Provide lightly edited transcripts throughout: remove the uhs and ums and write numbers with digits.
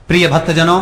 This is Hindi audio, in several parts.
प्रिय भक्तजनों,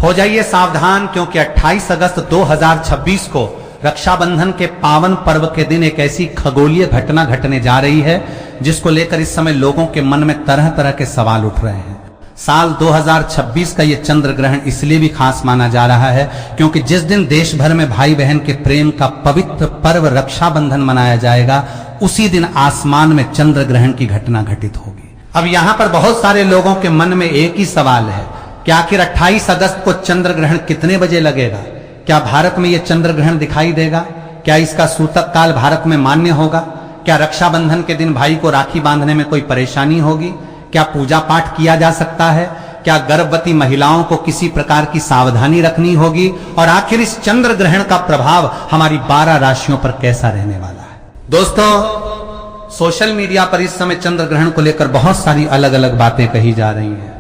हो जाइए सावधान, क्योंकि 28 अगस्त 2026 को रक्षाबंधन के पावन पर्व के दिन एक ऐसी खगोलीय घटना घटने जा रही है जिसको लेकर इस समय लोगों के मन में तरह तरह के सवाल उठ रहे हैं। साल 2026 का यह चंद्र ग्रहण इसलिए भी खास माना जा रहा है क्योंकि जिस दिन देश भर में भाई बहन के प्रेम का पवित्र पर्व रक्षाबंधन मनाया जाएगा, उसी दिन आसमान में चंद्र ग्रहण की घटना घटित होगी। अब यहां पर बहुत सारे लोगों के मन में एक ही सवाल है कि आखिर 28 अगस्त को चंद्र ग्रहण कितने बजे लगेगा? क्या भारत में यह चंद्र ग्रहण दिखाई देगा? क्या इसका सूतक काल भारत में मान्य होगा? क्या रक्षाबंधन के दिन भाई को राखी बांधने में कोई परेशानी होगी? क्या पूजा पाठ किया जा सकता है? क्या गर्भवती महिलाओं को किसी प्रकार की सावधानी रखनी होगी? और आखिर इस चंद्र ग्रहण का प्रभाव हमारी 12 राशियों पर कैसा रहने वाला है? दोस्तों, सोशल मीडिया पर इस समय चंद्र ग्रहण को लेकर बहुत सारी अलग अलग बातें कही जा रही हैं।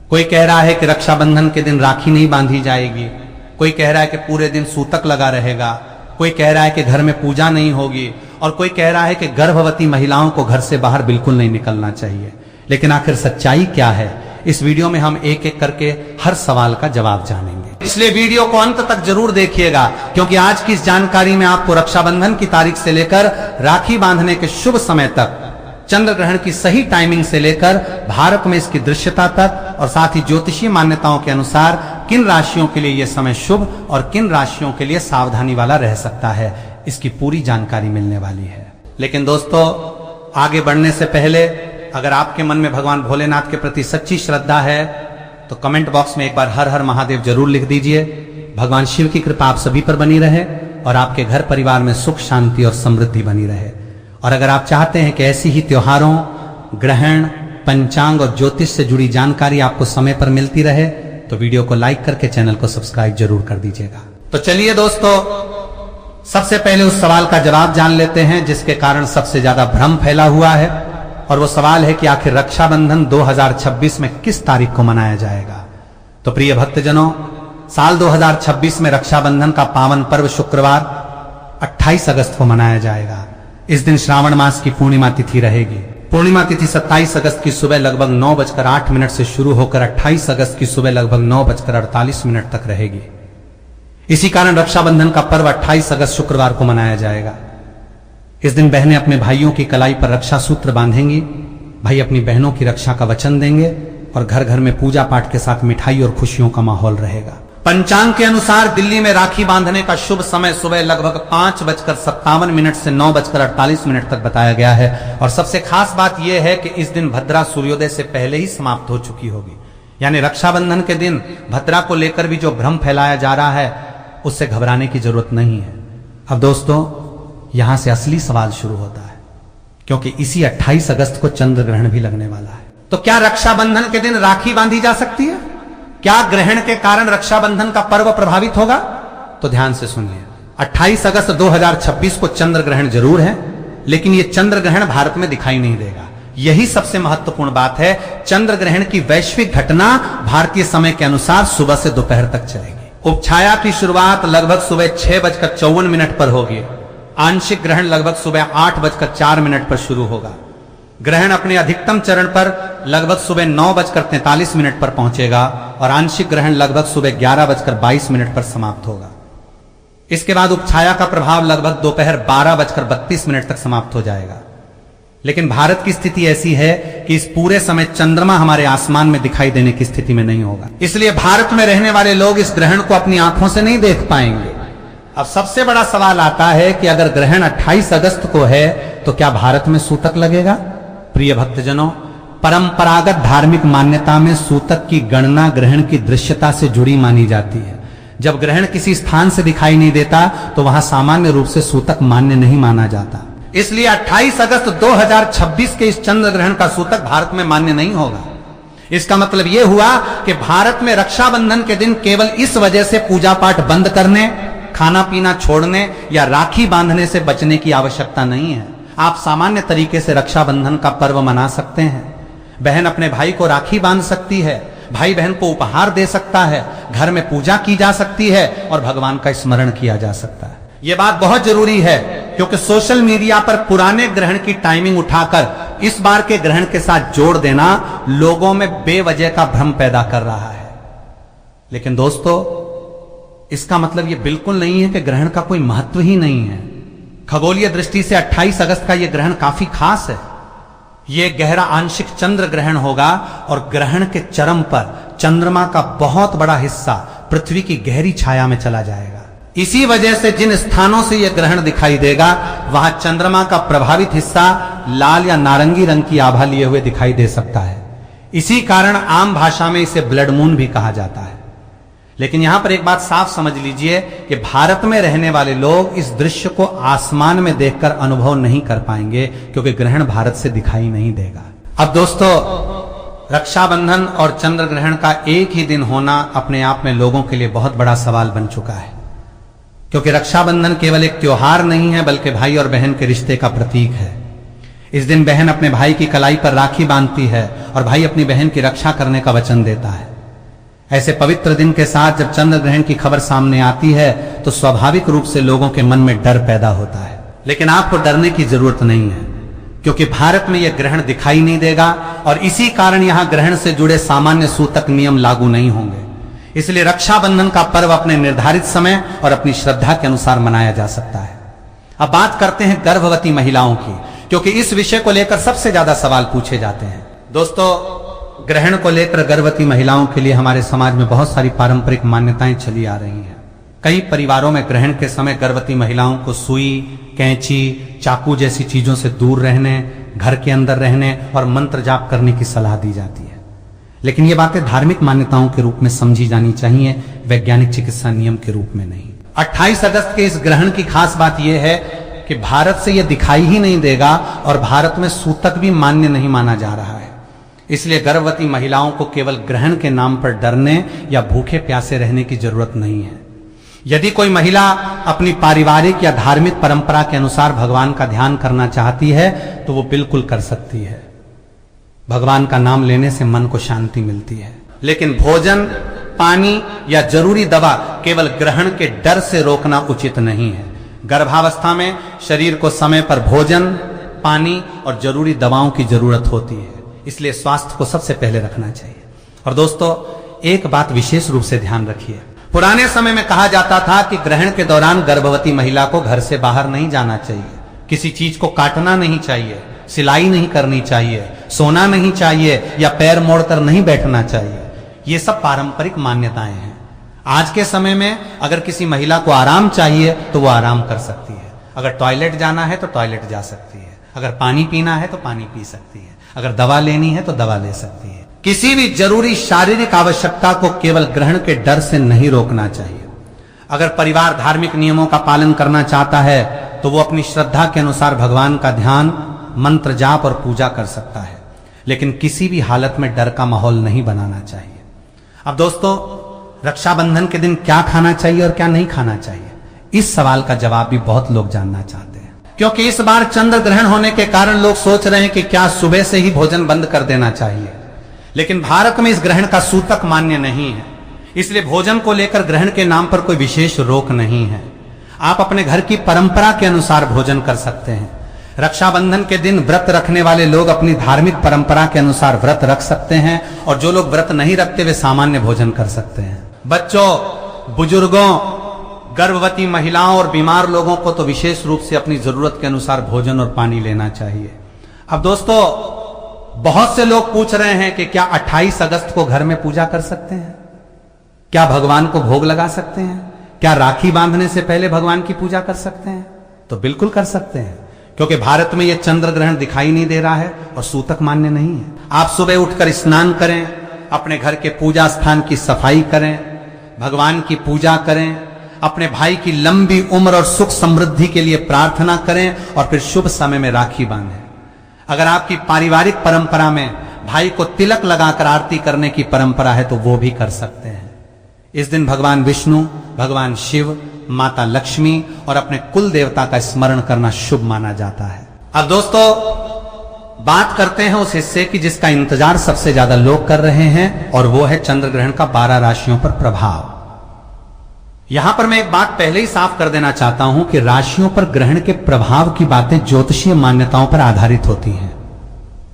कोई कह रहा है कि रक्षाबंधन के दिन राखी नहीं बांधी जाएगी, कोई कह रहा है कि पूरे दिन सूतक लगा रहेगा, कोई कह रहा है कि घर में पूजा नहीं होगी, और कोई कह रहा है कि गर्भवती महिलाओं को घर से बाहर बिल्कुल नहीं निकलना चाहिए। लेकिन आखिर सच्चाई क्या है? इस वीडियो में हम एक एक करके हर सवाल का जवाब जानेंगे, इसलिए वीडियो को अंत तक जरूर देखिएगा, क्योंकि आज की इस जानकारी में आपको रक्षाबंधन की तारीख से लेकर राखी बांधने के शुभ समय तक, चंद्र ग्रहण की सही टाइमिंग से लेकर भारत में इसकी दृश्यता तक, और साथ ही ज्योतिषीय मान्यताओं के अनुसार किन राशियों के लिए यह समय शुभ और किन राशियों के लिए सावधानी वाला रह सकता है, इसकी पूरी जानकारी मिलने वाली है। लेकिन दोस्तों, आगे बढ़ने से पहले अगर आपके मन में भगवान भोलेनाथ के प्रति सच्ची श्रद्धा है तो कमेंट बॉक्स में एक बार हर हर महादेव जरूर लिख दीजिए। भगवान शिव की कृपा आप सभी पर बनी रहे और आपके घर परिवार में सुख शांति और समृद्धि बनी रहे। और अगर आप चाहते हैं कि ऐसी ही त्योहारों, ग्रहण, पंचांग और ज्योतिष से जुड़ी जानकारी आपको समय पर मिलती रहे तो वीडियो को लाइक करके चैनल को सब्सक्राइब जरूर कर दीजिएगा। तो चलिए दोस्तों, सबसे पहले उस सवाल का जवाब जान लेते हैं जिसके कारण सबसे ज्यादा भ्रम फैला हुआ है, और वो सवाल है कि आखिर रक्षाबंधन 2026 में किस तारीख को मनाया जाएगा। तो प्रिय भक्तजनों, साल 2026 में रक्षाबंधन का पावन पर्व शुक्रवार 28 अगस्त को मनाया जाएगा। इस दिन श्रावण मास की पूर्णिमा तिथि रहेगी। पूर्णिमा तिथि 27 अगस्त की सुबह लगभग 9:08 से शुरू होकर 28 अगस्त की सुबह लगभग 9:48 तक रहेगी। इसी कारण रक्षाबंधन का पर्व 28 अगस्त शुक्रवार को मनाया जाएगा। इस दिन बहनें अपने भाइयों की कलाई पर रक्षा सूत्र बांधेंगी, भाई अपनी बहनों की रक्षा का वचन देंगे, और घर घर में पूजा पाठ के साथ मिठाई और खुशियों का माहौल रहेगा। पंचांग के अनुसार दिल्ली में राखी बांधने का शुभ समय सुबह लगभग 5:57 से 9:48 तक बताया गया है। और सबसे खास बात यह है कि इस दिन भद्रा सूर्योदय से पहले ही समाप्त हो चुकी होगी। यानी रक्षाबंधन के दिन भद्रा को लेकर भी जो भ्रम फैलाया जा रहा है उससे घबराने की जरूरत नहीं है। अब दोस्तों, यहां से असली सवाल शुरू होता है, क्योंकि इसी 28 अगस्त को चंद्र ग्रहण भी लगने वाला है। तो क्या रक्षाबंधन के दिन राखी बांधी जा सकती है? क्या ग्रहण के कारण रक्षाबंधन का पर्व प्रभावित होगा? तो ध्यान से सुनिए। 28 अगस्त 2026 को चंद्र ग्रहण जरूर है, लेकिन यह चंद्र ग्रहण भारत में दिखाई नहीं देगा। यही सबसे महत्वपूर्ण बात है। चंद्र ग्रहण की वैश्विक घटना भारतीय समय के अनुसार सुबह से दोपहर तक चलेगी। उपछाया की शुरुआत लगभग सुबह 6:54 पर होगी। आंशिक ग्रहण लगभग सुबह 8:04 पर शुरू होगा। ग्रहण अपने अधिकतम चरण पर लगभग सुबह 9:43 पर पहुंचेगा और आंशिक ग्रहण लगभग सुबह 11:22 पर समाप्त होगा। इसके बाद उपछाया का प्रभाव लगभग दोपहर 12:32 तक समाप्त हो जाएगा। लेकिन भारत की स्थिति ऐसी है कि इस पूरे समय चंद्रमा हमारे आसमान में दिखाई देने की स्थिति में नहीं होगा, इसलिए भारत में रहने वाले लोग इस ग्रहण को अपनी आंखों से नहीं देख पाएंगे। अब सबसे बड़ा सवाल आता है कि अगर ग्रहण 28 अगस्त को है तो क्या भारत में सूतक लगेगा? प्रिय भक्तजनों, परंपरागत धार्मिक मान्यता में सूतक की गणना ग्रहण की दृश्यता से जुड़ी मानी जाती है। जब ग्रहण किसी स्थान से दिखाई नहीं देता तो वहां सामान्य रूप से सूतक मान्य नहीं माना जाता। इसलिए 28 अगस्त 2026 के इस चंद्र ग्रहण का सूतक भारत में मान्य नहीं होगा। इसका मतलब यह हुआ कि भारत में रक्षाबंधन के दिन केवल इस वजह से पूजा पाठ बंद करने, खाना पीना छोड़ने या राखी बांधने से बचने की आवश्यकता नहीं है। आप सामान्य तरीके से रक्षाबंधन का पर्व मना सकते हैं। बहन अपने भाई को राखी बांध सकती है, भाई बहन को उपहार दे सकता है, घर में पूजा की जा सकती है और भगवान का स्मरण किया जा सकता है। यह बात बहुत जरूरी है क्योंकि सोशल मीडिया पर पुराने ग्रहण की टाइमिंग उठाकर इस बार के ग्रहण के साथ जोड़ देना लोगों में बेवजह का भ्रम पैदा कर रहा है। लेकिन दोस्तों, इसका मतलब यह बिल्कुल नहीं है कि ग्रहण का कोई महत्व ही नहीं है। खगोलीय दृष्टि से 28 अगस्त का यह ग्रहण काफी खास है। यह गहरा आंशिक चंद्र ग्रहण होगा और ग्रहण के चरम पर चंद्रमा का बहुत बड़ा हिस्सा पृथ्वी की गहरी छाया में चला जाएगा। इसी वजह से जिन स्थानों से यह ग्रहण दिखाई देगा, वहां चंद्रमा का प्रभावित हिस्सा लाल या नारंगी रंग की आभा लिए हुए दिखाई दे सकता है। इसी कारण आम भाषा में इसे ब्लड मून भी कहा जाता है। लेकिन यहां पर एक बात साफ समझ लीजिए कि भारत में रहने वाले लोग इस दृश्य को आसमान में देखकर अनुभव नहीं कर पाएंगे, क्योंकि ग्रहण भारत से दिखाई नहीं देगा। अब दोस्तों, रक्षाबंधन और चंद्र ग्रहण का एक ही दिन होना अपने आप में लोगों के लिए बहुत बड़ा सवाल बन चुका है, क्योंकि रक्षाबंधन केवल एक त्योहार नहीं है, बल्कि भाई और बहन के रिश्ते का प्रतीक है। इस दिन बहन अपने भाई की कलाई पर राखी बांधती है और भाई अपनी बहन की रक्षा करने का वचन देता है। ऐसे पवित्र दिन के साथ जब चंद्र ग्रहण की खबर सामने आती है तो स्वाभाविक रूप से लोगों के मन में डर पैदा होता है। लेकिन आपको डरने की जरूरत नहीं है, क्योंकि भारत में यह ग्रहण दिखाई नहीं देगा और इसी कारण यहां ग्रहण से जुड़े सामान्य सूतक नियम लागू नहीं होंगे। इसलिए रक्षाबंधन का पर्व अपने निर्धारित समय और अपनी श्रद्धा के अनुसार मनाया जा सकता है। अब बात करते हैं गर्भवती महिलाओं की, क्योंकि इस विषय को लेकर सबसे ज्यादा सवाल पूछे जाते हैं। दोस्तों, ग्रहण को लेकर गर्भवती महिलाओं के लिए हमारे समाज में बहुत सारी पारंपरिक मान्यताएं चली आ रही हैं। कई परिवारों में ग्रहण के समय गर्भवती महिलाओं को सुई, कैंची, चाकू जैसी चीजों से दूर रहने, घर के अंदर रहने और मंत्र जाप करने की सलाह दी जाती है। लेकिन ये बातें धार्मिक मान्यताओं के रूप में समझी जानी चाहिए, वैज्ञानिक चिकित्सा नियम के रूप में नहीं। 28 अगस्त के इस ग्रहण की खास बात यह है कि भारत से यह दिखाई ही नहीं देगा और भारत में सूतक भी मान्य नहीं माना जा रहा है। इसलिए गर्भवती महिलाओं को केवल ग्रहण के नाम पर डरने या भूखे प्यासे रहने की जरूरत नहीं है। यदि कोई महिला अपनी पारिवारिक या धार्मिक परंपरा के अनुसार भगवान का ध्यान करना चाहती है तो वो बिल्कुल कर सकती है। भगवान का नाम लेने से मन को शांति मिलती है। लेकिन भोजन, पानी या जरूरी दवा केवल ग्रहण के डर से रोकना उचित नहीं है। गर्भावस्था में शरीर को समय पर भोजन, पानी और जरूरी दवाओं की जरूरत होती है, इसलिए स्वास्थ्य को सबसे पहले रखना चाहिए। और दोस्तों, एक बात विशेष रूप से ध्यान रखिए। पुराने समय में कहा जाता था कि ग्रहण के दौरान गर्भवती महिला को घर से बाहर नहीं जाना चाहिए, किसी चीज को काटना नहीं चाहिए, सिलाई नहीं करनी चाहिए, सोना नहीं चाहिए या पैर मोड़कर नहीं बैठना चाहिए। ये सब पारंपरिक मान्यताएं हैं। आज के समय में अगर किसी महिला को आराम चाहिए तो वो आराम कर सकती है। अगर टॉयलेट जाना है तो टॉयलेट जा सकती है, अगर पानी पीना है तो पानी पी सकती है, अगर दवा लेनी है तो दवा ले सकती है। किसी भी जरूरी शारीरिक आवश्यकता को केवल ग्रहण के डर से नहीं रोकना चाहिए। अगर परिवार धार्मिक नियमों का पालन करना चाहता है तो वो अपनी श्रद्धा के अनुसार भगवान का ध्यान, मंत्र जाप और पूजा कर सकता है, लेकिन किसी भी हालत में डर का माहौल नहीं बनाना चाहिए। अब दोस्तों, रक्षाबंधन के दिन क्या खाना चाहिए और क्या नहीं खाना चाहिए, इस सवाल का जवाब भी बहुत लोग जानना चाहते हैं। क्योंकि इस बार चंद्र ग्रहण होने के कारण लोग सोच रहे हैं कि क्या सुबह से ही भोजन बंद कर देना चाहिए, लेकिन भारत में इस ग्रहण का सूतक मान्य नहीं है। इसलिए भोजन को लेकर ग्रहण के नाम पर कोई विशेष रोक नहीं है। आप अपने घर की परंपरा के अनुसार भोजन कर सकते हैं। रक्षाबंधन के दिन व्रत रखने वाले लोग अपनी धार्मिक परंपरा के अनुसार व्रत रख सकते हैं और जो लोग व्रत नहीं रखते वे सामान्य भोजन कर सकते हैं। बच्चों, बुजुर्गों, गर्भवती महिलाओं और बीमार लोगों को तो विशेष रूप से अपनी जरूरत के अनुसार भोजन और पानी लेना चाहिए। अब दोस्तों, बहुत से लोग पूछ रहे हैं कि क्या 28 अगस्त को घर में पूजा कर सकते हैं, क्या भगवान को भोग लगा सकते हैं, क्या राखी बांधने से पहले भगवान की पूजा कर सकते हैं? तो बिल्कुल कर सकते हैं, क्योंकि भारत में यह चंद्र ग्रहण दिखाई नहीं दे रहा है और सूतक मान्य नहीं है। आप सुबह उठकर स्नान करें, अपने घर के पूजा स्थान की सफाई करें, भगवान की पूजा करें, अपने भाई की लंबी उम्र और सुख समृद्धि के लिए प्रार्थना करें और फिर शुभ समय में राखी बांधें। अगर आपकी पारिवारिक परंपरा में भाई को तिलक लगाकर आरती करने की परंपरा है तो वो भी कर सकते हैं। इस दिन भगवान विष्णु, भगवान शिव, माता लक्ष्मी और अपने कुल देवता का स्मरण करना शुभ माना जाता है। अब दोस्तों, बात करते हैं उस हिस्से की जिसका इंतजार सबसे ज्यादा लोग कर रहे हैं, और वो है चंद्र ग्रहण का 12 राशियों पर प्रभाव। यहां पर मैं एक बात पहले ही साफ कर देना चाहता हूं कि राशियों पर ग्रहण के प्रभाव की बातें ज्योतिषीय मान्यताओं पर आधारित होती हैं।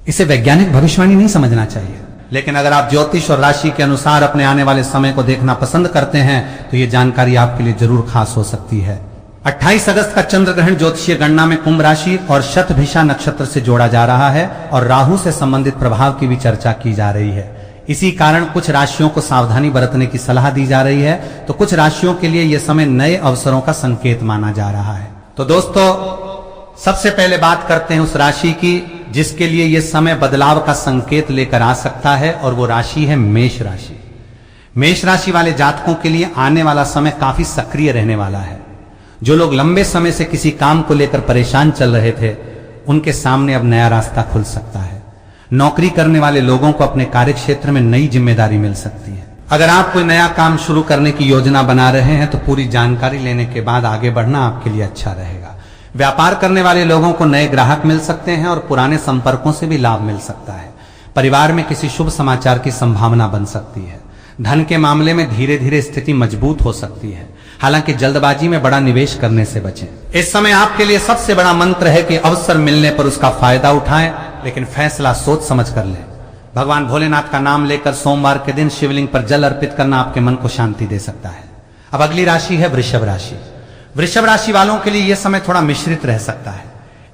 इसे वैज्ञानिक भविष्यवाणी नहीं समझना चाहिए। लेकिन अगर आप ज्योतिष और राशि के अनुसार अपने आने वाले समय को देखना पसंद करते हैं तो ये जानकारी आपके लिए जरूर खास हो सकती है। 28 अगस्त का चंद्र ग्रहण ज्योतिषीय गणना में कुंभ राशि और शतभिषा नक्षत्र से जोड़ा जा रहा है और राहु से संबंधित प्रभाव की भी चर्चा की जा रही है। इसी कारण कुछ राशियों को सावधानी बरतने की सलाह दी जा रही है, तो कुछ राशियों के लिए यह समय नए अवसरों का संकेत माना जा रहा है। तो दोस्तों, सबसे पहले बात करते हैं उस राशि की जिसके लिए यह समय बदलाव का संकेत लेकर आ सकता है, और वो राशि है मेष राशि। मेष राशि वाले जातकों के लिए आने वाला समय काफी सक्रिय रहने वाला है। जो लोग लंबे समय से किसी काम को लेकर परेशान चल रहे थे, उनके सामने अब नया रास्ता खुल सकता है। नौकरी करने वाले लोगों को अपने कार्य क्षेत्र में नई जिम्मेदारी मिल सकती है। अगर आप कोई नया काम शुरू करने की योजना बना रहे हैं तो पूरी जानकारी लेने के बाद आगे बढ़ना आपके लिए अच्छा रहेगा। व्यापार करने वाले लोगों को नए ग्राहक मिल सकते हैं और पुराने संपर्कों से भी लाभ मिल सकता है। परिवार में किसी शुभ समाचार की संभावना बन सकती है। धन के मामले में धीरे धीरे स्थिति मजबूत हो सकती है, हालांकि जल्दबाजी में बड़ा निवेश करने से बचें। इस समय आपके लिए सबसे बड़ा मंत्र है कि अवसर मिलने पर उसका फायदा उठाएं, लेकिन फैसला सोच समझ कर लें। भगवान भोलेनाथ का नाम लेकर सोमवार के दिन शिवलिंग पर जल अर्पित करना आपके मन को शांति दे सकता है। अब अगली राशि है वृषभ राशि। वृषभ राशि वालों के लिए यह समय थोड़ा मिश्रित रह सकता है।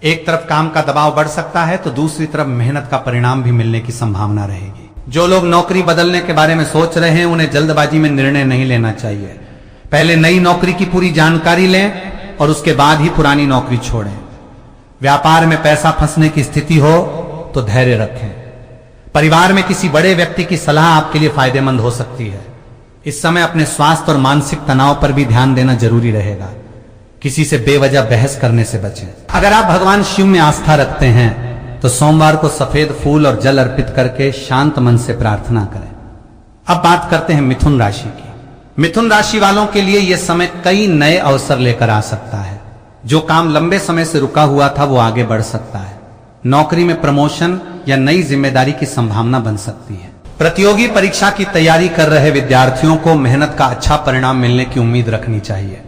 एक तरफ काम का दबाव बढ़ सकता है तो दूसरी तरफ मेहनत का परिणाम भी मिलने की संभावना रहेगी। जो लोग नौकरी बदलने के बारे में सोच रहे हैं, उन्हें जल्दबाजी में निर्णय नहीं लेना चाहिए। पहले नई नौकरी की पूरी जानकारी लें और उसके बाद ही पुरानी नौकरी छोड़ें। व्यापार में पैसा फंसने की स्थिति हो तो धैर्य रखें। परिवार में किसी बड़े व्यक्ति की सलाह आपके लिए फायदेमंद हो सकती है। इस समय अपने स्वास्थ्य और मानसिक तनाव पर भी ध्यान देना जरूरी रहेगा। किसी से बेवजह बहस करने से बचें। अगर आप भगवान शिव में आस्था रखते हैं तो सोमवार को सफेद फूल और जल अर्पित करके शांत मन से प्रार्थना करें। अब बात करते हैं मिथुन राशि की। मिथुन राशि वालों के लिए यह समय कई नए अवसर लेकर आ सकता है। जो काम लंबे समय से रुका हुआ था वो आगे बढ़ सकता है। नौकरी में प्रमोशन या नई जिम्मेदारी की संभावना बन सकती है। प्रतियोगी परीक्षा की तैयारी कर रहे विद्यार्थियों को मेहनत का अच्छा परिणाम मिलने की उम्मीद रखनी चाहिए।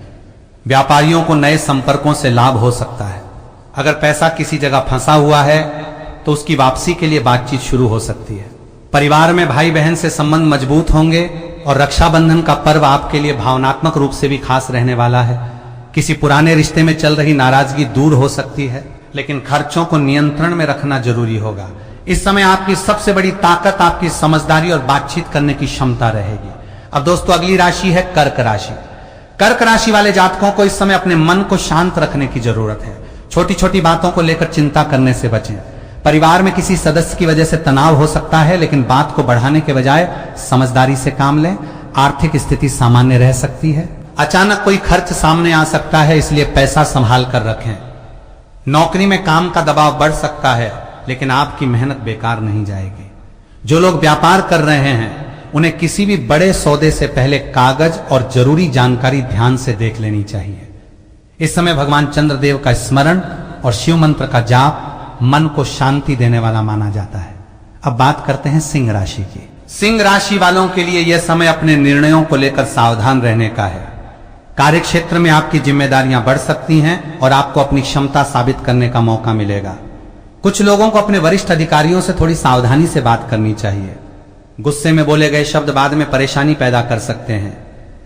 व्यापारियों को नए संपर्कों से लाभ हो सकता है। अगर पैसा किसी जगह फंसा हुआ है तो उसकी वापसी के लिए बातचीत शुरू हो सकती है। परिवार में भाई बहन से संबंध मजबूत होंगे और रक्षाबंधन का पर्व आपके लिए भावनात्मक रूप से भी खास रहने वाला है। किसी पुराने रिश्ते में चल रही नाराजगी दूर हो सकती है, लेकिन खर्चों को नियंत्रण में रखना जरूरी होगा। इस समय आपकी सबसे बड़ी ताकत आपकी समझदारी और बातचीत करने की क्षमता रहेगी। अब दोस्तों, अगली राशि है कर्क राशि। कर्क राशि वाले जातकों को इस समय अपने मन को शांत रखने की जरूरत है। छोटी छोटी बातों को लेकर चिंता करने से बचें। परिवार में किसी सदस्य की वजह से तनाव हो सकता है, लेकिन बात को बढ़ाने के बजाय समझदारी से काम लें। आर्थिक स्थिति सामान्य रह सकती है। अचानक कोई खर्च सामने आ सकता है, इसलिए पैसा संभाल कर रखें। नौकरी में काम का दबाव बढ़ सकता है, लेकिन आपकी मेहनत बेकार नहीं जाएगी। जो लोग व्यापार कर रहे हैं उन्हें किसी भी बड़े सौदे से पहले कागज और जरूरी जानकारी ध्यान से देख लेनी चाहिए। इस समय भगवान चंद्रदेव का स्मरण और शिव मंत्र का जाप मन को शांति देने वाला माना जाता है। अब बात करते हैं सिंह राशि की। सिंह राशि वालों के लिए यह समय अपने निर्णयों को लेकर सावधान रहने का है। कार्य क्षेत्र में आपकी जिम्मेदारियां बढ़ सकती हैं और आपको अपनी क्षमता साबित करने का मौका मिलेगा। कुछ लोगों को अपने वरिष्ठ अधिकारियों से थोड़ी सावधानी से बात करनी चाहिए। गुस्से में बोले गए शब्द बाद में परेशानी पैदा कर सकते हैं।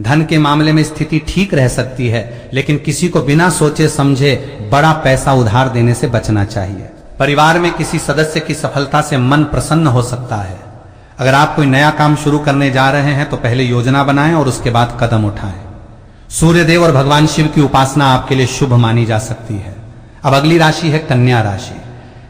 धन के मामले में स्थिति ठीक रह सकती है, लेकिन किसी को बिना सोचे समझे बड़ा पैसा उधार देने से बचना चाहिए। परिवार में किसी सदस्य की सफलता से मन प्रसन्न हो सकता है। अगर आप कोई नया काम शुरू करने जा रहे हैं तो पहले योजना बनाएं और उसके बाद कदम उठाएं। सूर्यदेव और भगवान शिव की उपासना आपके लिए शुभ मानी जा सकती है। अब अगली राशि है कन्या राशि।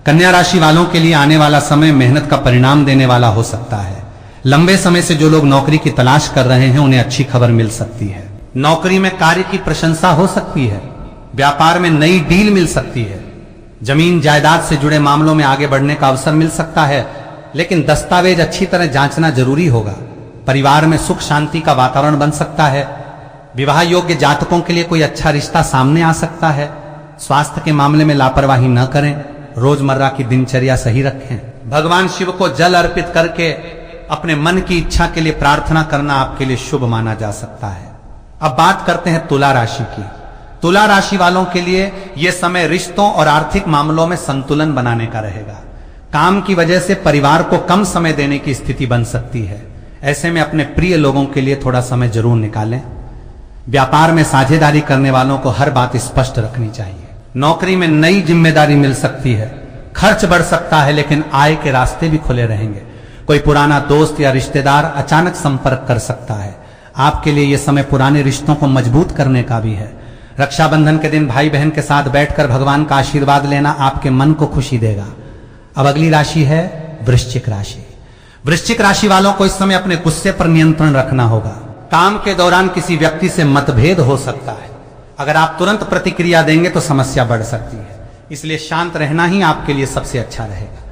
कन्या राशि वालों के लिए आने वाला समय मेहनत का परिणाम देने वाला हो सकता है। लंबे समय से जो लोग नौकरी की तलाश कर रहे हैं उन्हें अच्छी खबर मिल सकती है। नौकरी में कार्य की प्रशंसा हो सकती है। व्यापार में नई डील मिल सकती है। जमीन जायदाद से जुड़े मामलों में आगे बढ़ने का अवसर मिल सकता है, लेकिन दस्तावेज अच्छी तरह जांचना जरूरी होगा। परिवार में सुख शांति का वातावरण बन सकता है। विवाह योग्य जातकों के लिए कोई अच्छा रिश्ता सामने आ सकता है। स्वास्थ्य के मामले में लापरवाही न करें। रोजमर्रा की दिनचर्या सही रखें। भगवान शिव को जल अर्पित करके अपने मन की इच्छा के लिए प्रार्थना करना आपके लिए शुभ माना जा सकता है। अब बात करते हैं तुला राशि की। तुला राशि वालों के लिए यह समय रिश्तों और आर्थिक मामलों में संतुलन बनाने का रहेगा। काम की वजह से परिवार को कम समय देने की स्थिति बन सकती है। ऐसे में अपने प्रिय लोगों के लिए थोड़ा समय जरूर निकालें। व्यापार में साझेदारी करने वालों को हर बात स्पष्ट रखनी चाहिए। नौकरी में नई जिम्मेदारी मिल सकती है, खर्च बढ़ सकता है, लेकिन आय के रास्ते भी खुले रहेंगे। कोई पुराना दोस्त या रिश्तेदार अचानक संपर्क कर सकता है। आपके लिए यह समय पुराने रिश्तों को मजबूत करने का भी है। रक्षाबंधन के दिन भाई बहन के साथ बैठकर भगवान का आशीर्वाद लेना आपके मन को खुशी देगा। अब अगली राशि है वृश्चिक राशि। वृश्चिक राशि वालों को इस समय अपने गुस्से पर नियंत्रण रखना होगा। काम के दौरान किसी व्यक्ति से मतभेद हो सकता है। अगर आप तुरंत प्रतिक्रिया देंगे तो समस्या बढ़ सकती है, इसलिए शांत रहना ही आपके लिए सबसे अच्छा रहेगा।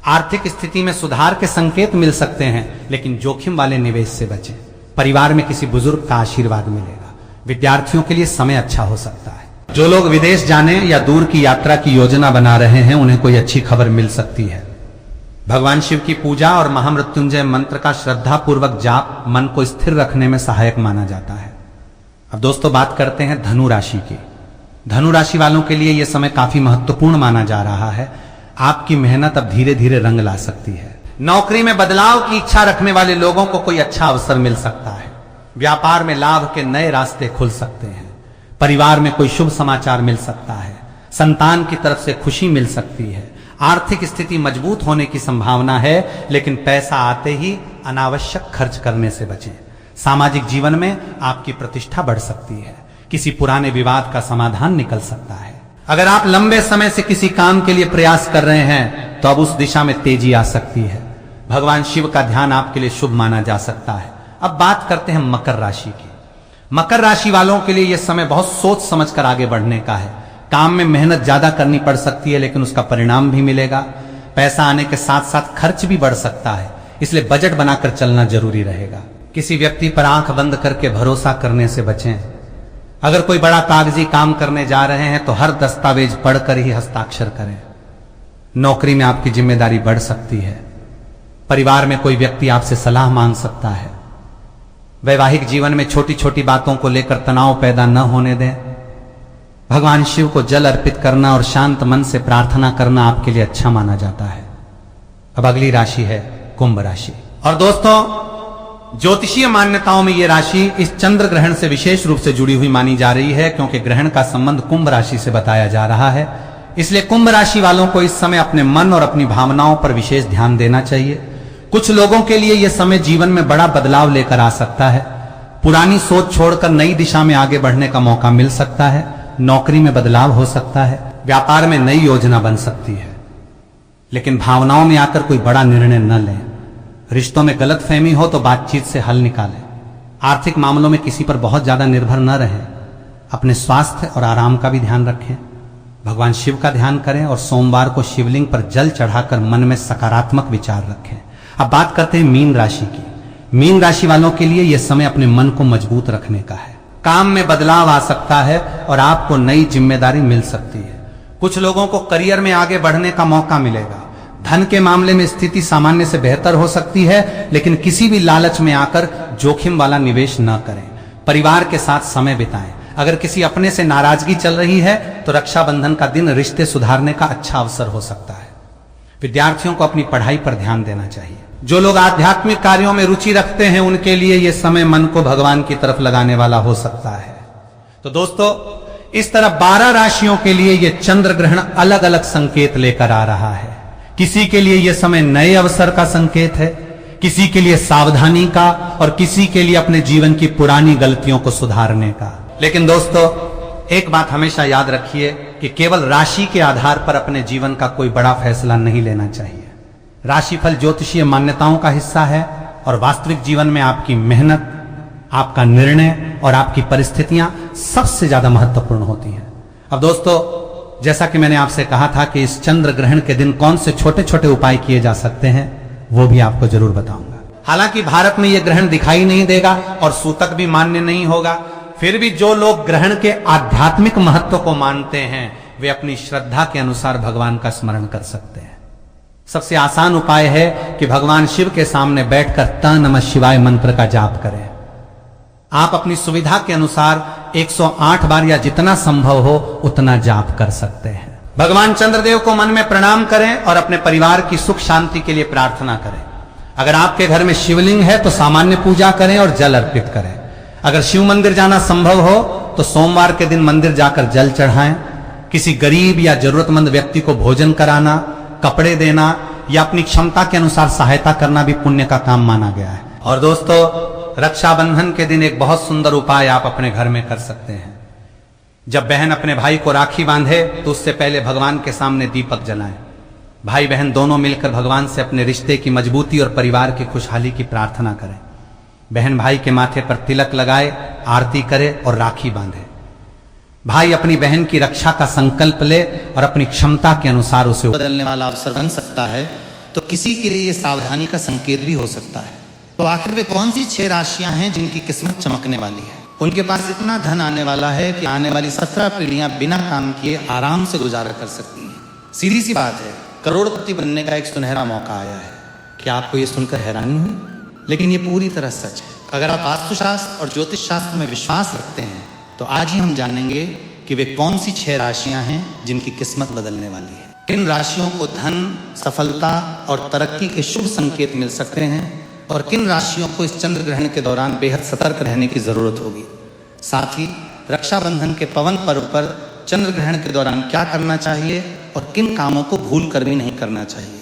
आर्थिक स्थिति में सुधार के संकेत मिल सकते हैं, लेकिन जोखिम वाले निवेश से बचें। परिवार में किसी बुजुर्ग का आशीर्वाद मिलेगा। विद्यार्थियों के लिए समय अच्छा हो सकता है। जो लोग विदेश जाने या दूर की यात्रा की योजना बना रहे हैं, उन्हें कोई अच्छी खबर मिल सकती है। भगवान शिव की पूजा और महामृत्युंजय मंत्र का श्रद्धा पूर्वक जाप मन को स्थिर रखने में सहायक माना जाता है। अब दोस्तों बात करते हैं धनु राशि की। धनु राशि वालों के लिए यह समय काफी महत्वपूर्ण माना जा रहा है। आपकी मेहनत अब धीरे धीरे रंग ला सकती है। नौकरी में बदलाव की इच्छा रखने वाले लोगों को कोई अच्छा अवसर मिल सकता है। व्यापार में लाभ के नए रास्ते खुल सकते हैं। परिवार में कोई शुभ समाचार मिल सकता है। संतान की तरफ से खुशी मिल सकती है। आर्थिक स्थिति मजबूत होने की संभावना है, लेकिन पैसा आते ही अनावश्यक खर्च करने से बचें। सामाजिक जीवन में आपकी प्रतिष्ठा बढ़ सकती है। किसी पुराने विवाद का समाधान निकल सकता है। अगर आप लंबे समय से किसी काम के लिए प्रयास कर रहे हैं तो अब उस दिशा में तेजी आ सकती है। भगवान शिव का ध्यान आपके लिए शुभ माना जा सकता है। अब बात करते हैं मकर राशि की। मकर राशि वालों के लिए यह समय बहुत सोच समझकर आगे बढ़ने का है। काम में मेहनत ज्यादा करनी पड़ सकती है, लेकिन उसका परिणाम भी मिलेगा। पैसा आने के साथ साथ खर्च भी बढ़ सकता है, इसलिए बजट बनाकर चलना जरूरी रहेगा। किसी व्यक्ति पर आंख बंद करके भरोसा करने से बचें। अगर कोई बड़ा कागजी काम करने जा रहे हैं तो हर दस्तावेज पढ़कर ही हस्ताक्षर करें। नौकरी में आपकी जिम्मेदारी बढ़ सकती है। परिवार में कोई व्यक्ति आपसे सलाह मांग सकता है। वैवाहिक जीवन में छोटी छोटी बातों को लेकर तनाव पैदा न होने दें। भगवान शिव को जल अर्पित करना और शांत मन से प्रार्थना करना आपके लिए अच्छा माना जाता है। अब अगली राशि है कुंभ राशि। और दोस्तों, ज्योतिषीय मान्यताओं में यह राशि इस चंद्र ग्रहण से विशेष रूप से जुड़ी हुई मानी जा रही है, क्योंकि ग्रहण का संबंध कुंभ राशि से बताया जा रहा है। इसलिए कुंभ राशि वालों को इस समय अपने मन और अपनी भावनाओं पर विशेष ध्यान देना चाहिए। कुछ लोगों के लिए यह समय जीवन में बड़ा बदलाव लेकर आ सकता है। पुरानी सोच छोड़कर नई दिशा में आगे बढ़ने का मौका मिल सकता है। नौकरी में बदलाव हो सकता है। व्यापार में नई योजना बन सकती है, लेकिन भावनाओं में आकर कोई बड़ा निर्णय न लें। रिश्तों में गलतफहमी हो तो बातचीत से हल निकालें। आर्थिक मामलों में किसी पर बहुत ज्यादा निर्भर न रहें। अपने स्वास्थ्य और आराम का भी ध्यान रखें। भगवान शिव का ध्यान करें और सोमवार को शिवलिंग पर जल चढ़ाकर मन में सकारात्मक विचार रखें। अब बात करते हैं मीन राशि की। मीन राशि वालों के लिए यह समय अपने मन को मजबूत रखने का है। काम में बदलाव आ सकता है और आपको नई जिम्मेदारी मिल सकती है। कुछ लोगों को करियर में आगे बढ़ने का मौका मिलेगा। धन के मामले में स्थिति सामान्य से बेहतर हो सकती है, लेकिन किसी भी लालच में आकर जोखिम वाला निवेश न करें। परिवार के साथ समय बिताएं। अगर किसी अपने से नाराजगी चल रही है तो रक्षाबंधन का दिन रिश्ते सुधारने का अच्छा अवसर हो सकता है। विद्यार्थियों को अपनी पढ़ाई पर ध्यान देना चाहिए। जो लोग आध्यात्मिक कार्यों में रुचि रखते हैं उनके लिए यह समय मन को भगवान की तरफ लगाने वाला हो सकता है। तो दोस्तों, इस तरह 12 राशियों के लिए यह चंद्र ग्रहण अलग अलग संकेत लेकर आ रहा है। किसी के लिए यह समय नए अवसर का संकेत है, किसी के लिए सावधानी का, और किसी के लिए अपने जीवन की पुरानी गलतियों को सुधारने का। लेकिन दोस्तों, एक बात हमेशा याद रखिए कि केवल राशि के आधार पर अपने जीवन का कोई बड़ा फैसला नहीं लेना चाहिए। राशिफल ज्योतिषीय मान्यताओं का हिस्सा है और वास्तविक जीवन में आपकी मेहनत, आपका निर्णय और आपकी परिस्थितियां सबसे ज्यादा महत्वपूर्ण होती हैं। अब दोस्तों, जैसा कि मैंने आपसे कहा था कि इस चंद्र ग्रहण के दिन कौन से छोटे छोटे उपाय किए जा सकते हैं, वो भी आपको जरूर बताऊंगा। हालांकि भारत में यह ग्रहण दिखाई नहीं देगा और सूतक भी मान्य नहीं होगा, फिर भी जो लोग ग्रहण के आध्यात्मिक महत्व को मानते हैं वे अपनी श्रद्धा के अनुसार भगवान का स्मरण कर सकते हैं। सबसे आसान उपाय है कि भगवान शिव के सामने बैठकर तं नमः शिवाय मंत्र का जाप करें। आप अपनी सुविधा के अनुसार 108 बार या जितना संभव हो उतना जाप कर सकते हैं। भगवान चंद्रदेव को मन में प्रणाम करें और अपने परिवार की सुख शांति के लिए प्रार्थना करें। अगर आपके घर में शिवलिंग है तो सामान्य पूजा करें और जल अर्पित करें। अगर शिव मंदिर जाना संभव हो तो सोमवार के दिन मंदिर जाकर जल चढ़ाएं। किसी गरीब या जरूरतमंद व्यक्ति को भोजन कराना, कपड़े देना या अपनी क्षमता के अनुसार सहायता करना भी पुण्य का काम माना गया है। और दोस्तों, रक्षाबंधन के दिन एक बहुत सुंदर उपाय आप अपने घर में कर सकते हैं। जब बहन अपने भाई को राखी बांधे तो उससे पहले भगवान के सामने दीपक जलाएं। भाई बहन दोनों मिलकर भगवान से अपने रिश्ते की मजबूती और परिवार की खुशहाली की प्रार्थना करें। बहन भाई के माथे पर तिलक लगाए, आरती करे और राखी बांधे। भाई अपनी बहन की रक्षा का संकल्प ले और अपनी क्षमता के अनुसार उसे बदलने वाला अवसर बन सकता है, तो किसी के लिए ये सावधानी का संकेत भी हो सकता है। तो आखिर वे कौन सी 6 राशियां हैं जिनकी किस्मत चमकने वाली है? उनके पास इतना धन आने वाला है कि आने वाली 17 पीढ़ियां बिना काम किए आराम से गुजारा कर सकती हैं। सीधी सी बात है, करोड़पति बनने का एक सुनहरा मौका आया है। क्या आपको ये सुनकर हैरानी हुई? लेकिन ये पूरी तरह सच है। अगर आप वास्तुशास्त्र और ज्योतिष शास्त्र में विश्वास रखते हैं तो आज ही हम जानेंगे कि वे कौन सी 6 राशियां हैं जिनकी किस्मत बदलने वाली है। किन राशियों को धन, सफलता और तरक्की के शुभ संकेत मिल सकते हैं और किन राशियों को इस चंद्र ग्रहण के दौरान बेहद सतर्क रहने की जरूरत होगी। साथ ही रक्षाबंधन के पवन पर्व पर चंद्र ग्रहण के दौरान क्या करना चाहिए और किन कामों को भूल कर भी नहीं करना चाहिए।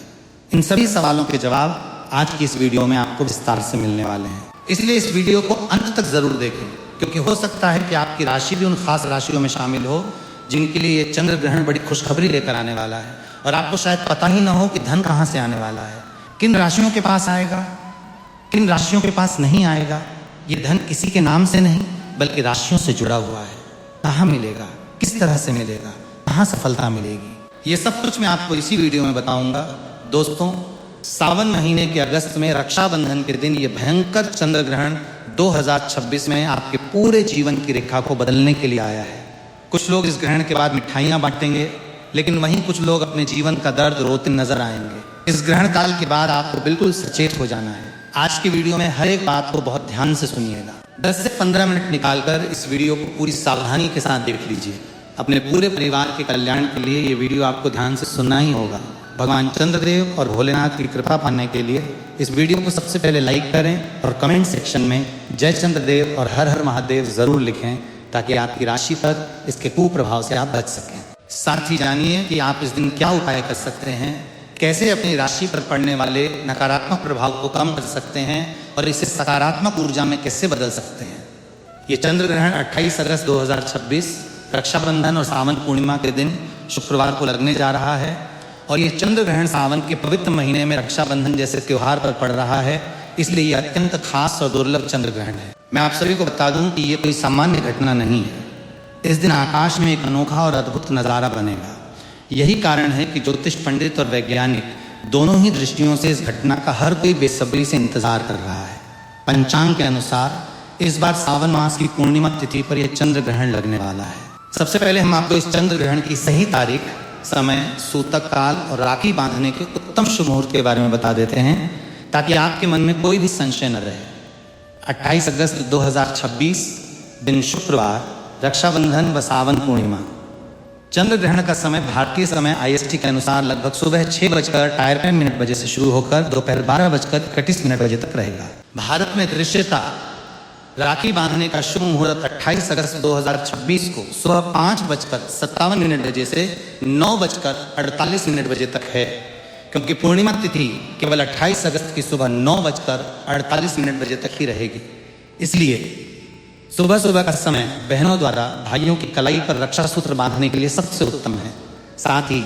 इन सभी सवालों के जवाब आज की इस वीडियो में आपको विस्तार से मिलने वाले हैं। इसलिए इस वीडियो को अंत तक जरूर देखें, क्योंकि हो सकता है कि आपकी राशि भी उन खास राशियों में शामिल हो जिनके लिए ये चंद्र ग्रहण बड़ी खुशखबरी लेकर आने वाला है और आपको शायद पता ही ना हो कि धन कहाँ से आने वाला है, किन राशियों के पास आएगा, किन राशियों के पास नहीं आएगा। ये धन किसी के नाम से नहीं बल्कि राशियों से जुड़ा हुआ है। कहाँ मिलेगा, किस तरह से मिलेगा, कहाँ सफलता मिलेगी, ये सब कुछ मैं आपको इसी वीडियो में बताऊंगा। दोस्तों, सावन महीने के अगस्त में रक्षाबंधन के दिन ये भयंकर चंद्र ग्रहण 2026 में आपके पूरे जीवन की रेखा को बदलने के लिए आया है। कुछ लोग इस ग्रहण के बाद मिठाइयाँ बांटेंगे, लेकिन वहीं कुछ लोग अपने जीवन का दर्द रोते नजर आएंगे। इस ग्रहण काल के बाद आपको बिल्कुल सचेत हो जाना है। आज की वीडियो में हर एक बात को बहुत ध्यान से सुनिएगा। 10 से 15 मिनट निकालकर इस वीडियो को पूरी सावधानी के साथ देख लीजिए। अपने पूरे परिवार के कल्याण के लिए ये वीडियो आपको ध्यान से सुनना ही होगा। भगवान चंद्रदेव और भोलेनाथ की कृपा पाने के लिए इस वीडियो को सबसे पहले लाइक करें और कमेंट सेक्शन में जय चंद्रदेव और हर हर महादेव जरूर लिखें, ताकि आपकी राशि पर इसके कुप्रभाव से आप बच सकें। साथ ही जानिए कि आप इस दिन क्या उपाय कर सकते हैं, कैसे अपनी राशि पर पड़ने वाले नकारात्मक प्रभाव को कम कर सकते हैं और इसे सकारात्मक ऊर्जा में कैसे बदल सकते हैं। ये चंद्र ग्रहण 28 अगस्त 2026 रक्षाबंधन और सावन पूर्णिमा के दिन शुक्रवार को लगने जा रहा है और ये चंद्र ग्रहण सावन के पवित्र महीने में रक्षाबंधन जैसे त्योहार पर पड़ रहा है, इसलिए ये अत्यंत खास और दुर्लभ चंद्र ग्रहण है। मैं आप सभी को बता दूं कि ये कोई सामान्य घटना नहीं है। इस दिन आकाश में एक अनोखा और अद्भुत नज़ारा बनेगा। यही कारण है कि ज्योतिष पंडित और वैज्ञानिक दोनों ही दृष्टियों से इस घटना का हर कोई बेसब्री से इंतजार कर रहा है। पंचांग के अनुसार इस बार सावन मास की पूर्णिमा तिथि पर यह चंद्र ग्रहण लगने वाला है। सबसे पहले हम आपको इस चंद्र ग्रहण की सही तारीख, समय, सूतक काल और राखी बांधने के उत्तम शुभ मुहूर्त के बारे में बता देते हैं, ताकि आपके मन में कोई भी संशय न रहे। 28 अगस्त 2026 दिन शुक्रवार, रक्षाबंधन व सावन पूर्णिमा। चंद्र ग्रहण का समय भारतीय समय IST के अनुसार लगभग सुबह 6:53 बजे से शुरू होकर दोपहर 12:31 बजे तक रहेगा। भारत में दृश्यता राखी बांधने का शुभ मुहूर्त 28 अगस्त 2026 को सुबह 5:57 बजे से 9:48 बजे तक है, क्योंकि पूर्णिमा तिथि केवल 28 अगस्त की सुबह 9:48 बजे तक ही रहेगी। इसलिए सुबह सुबह का समय बहनों द्वारा भाइयों की कलाई पर रक्षा सूत्र बांधने के लिए सबसे उत्तम है। साथ ही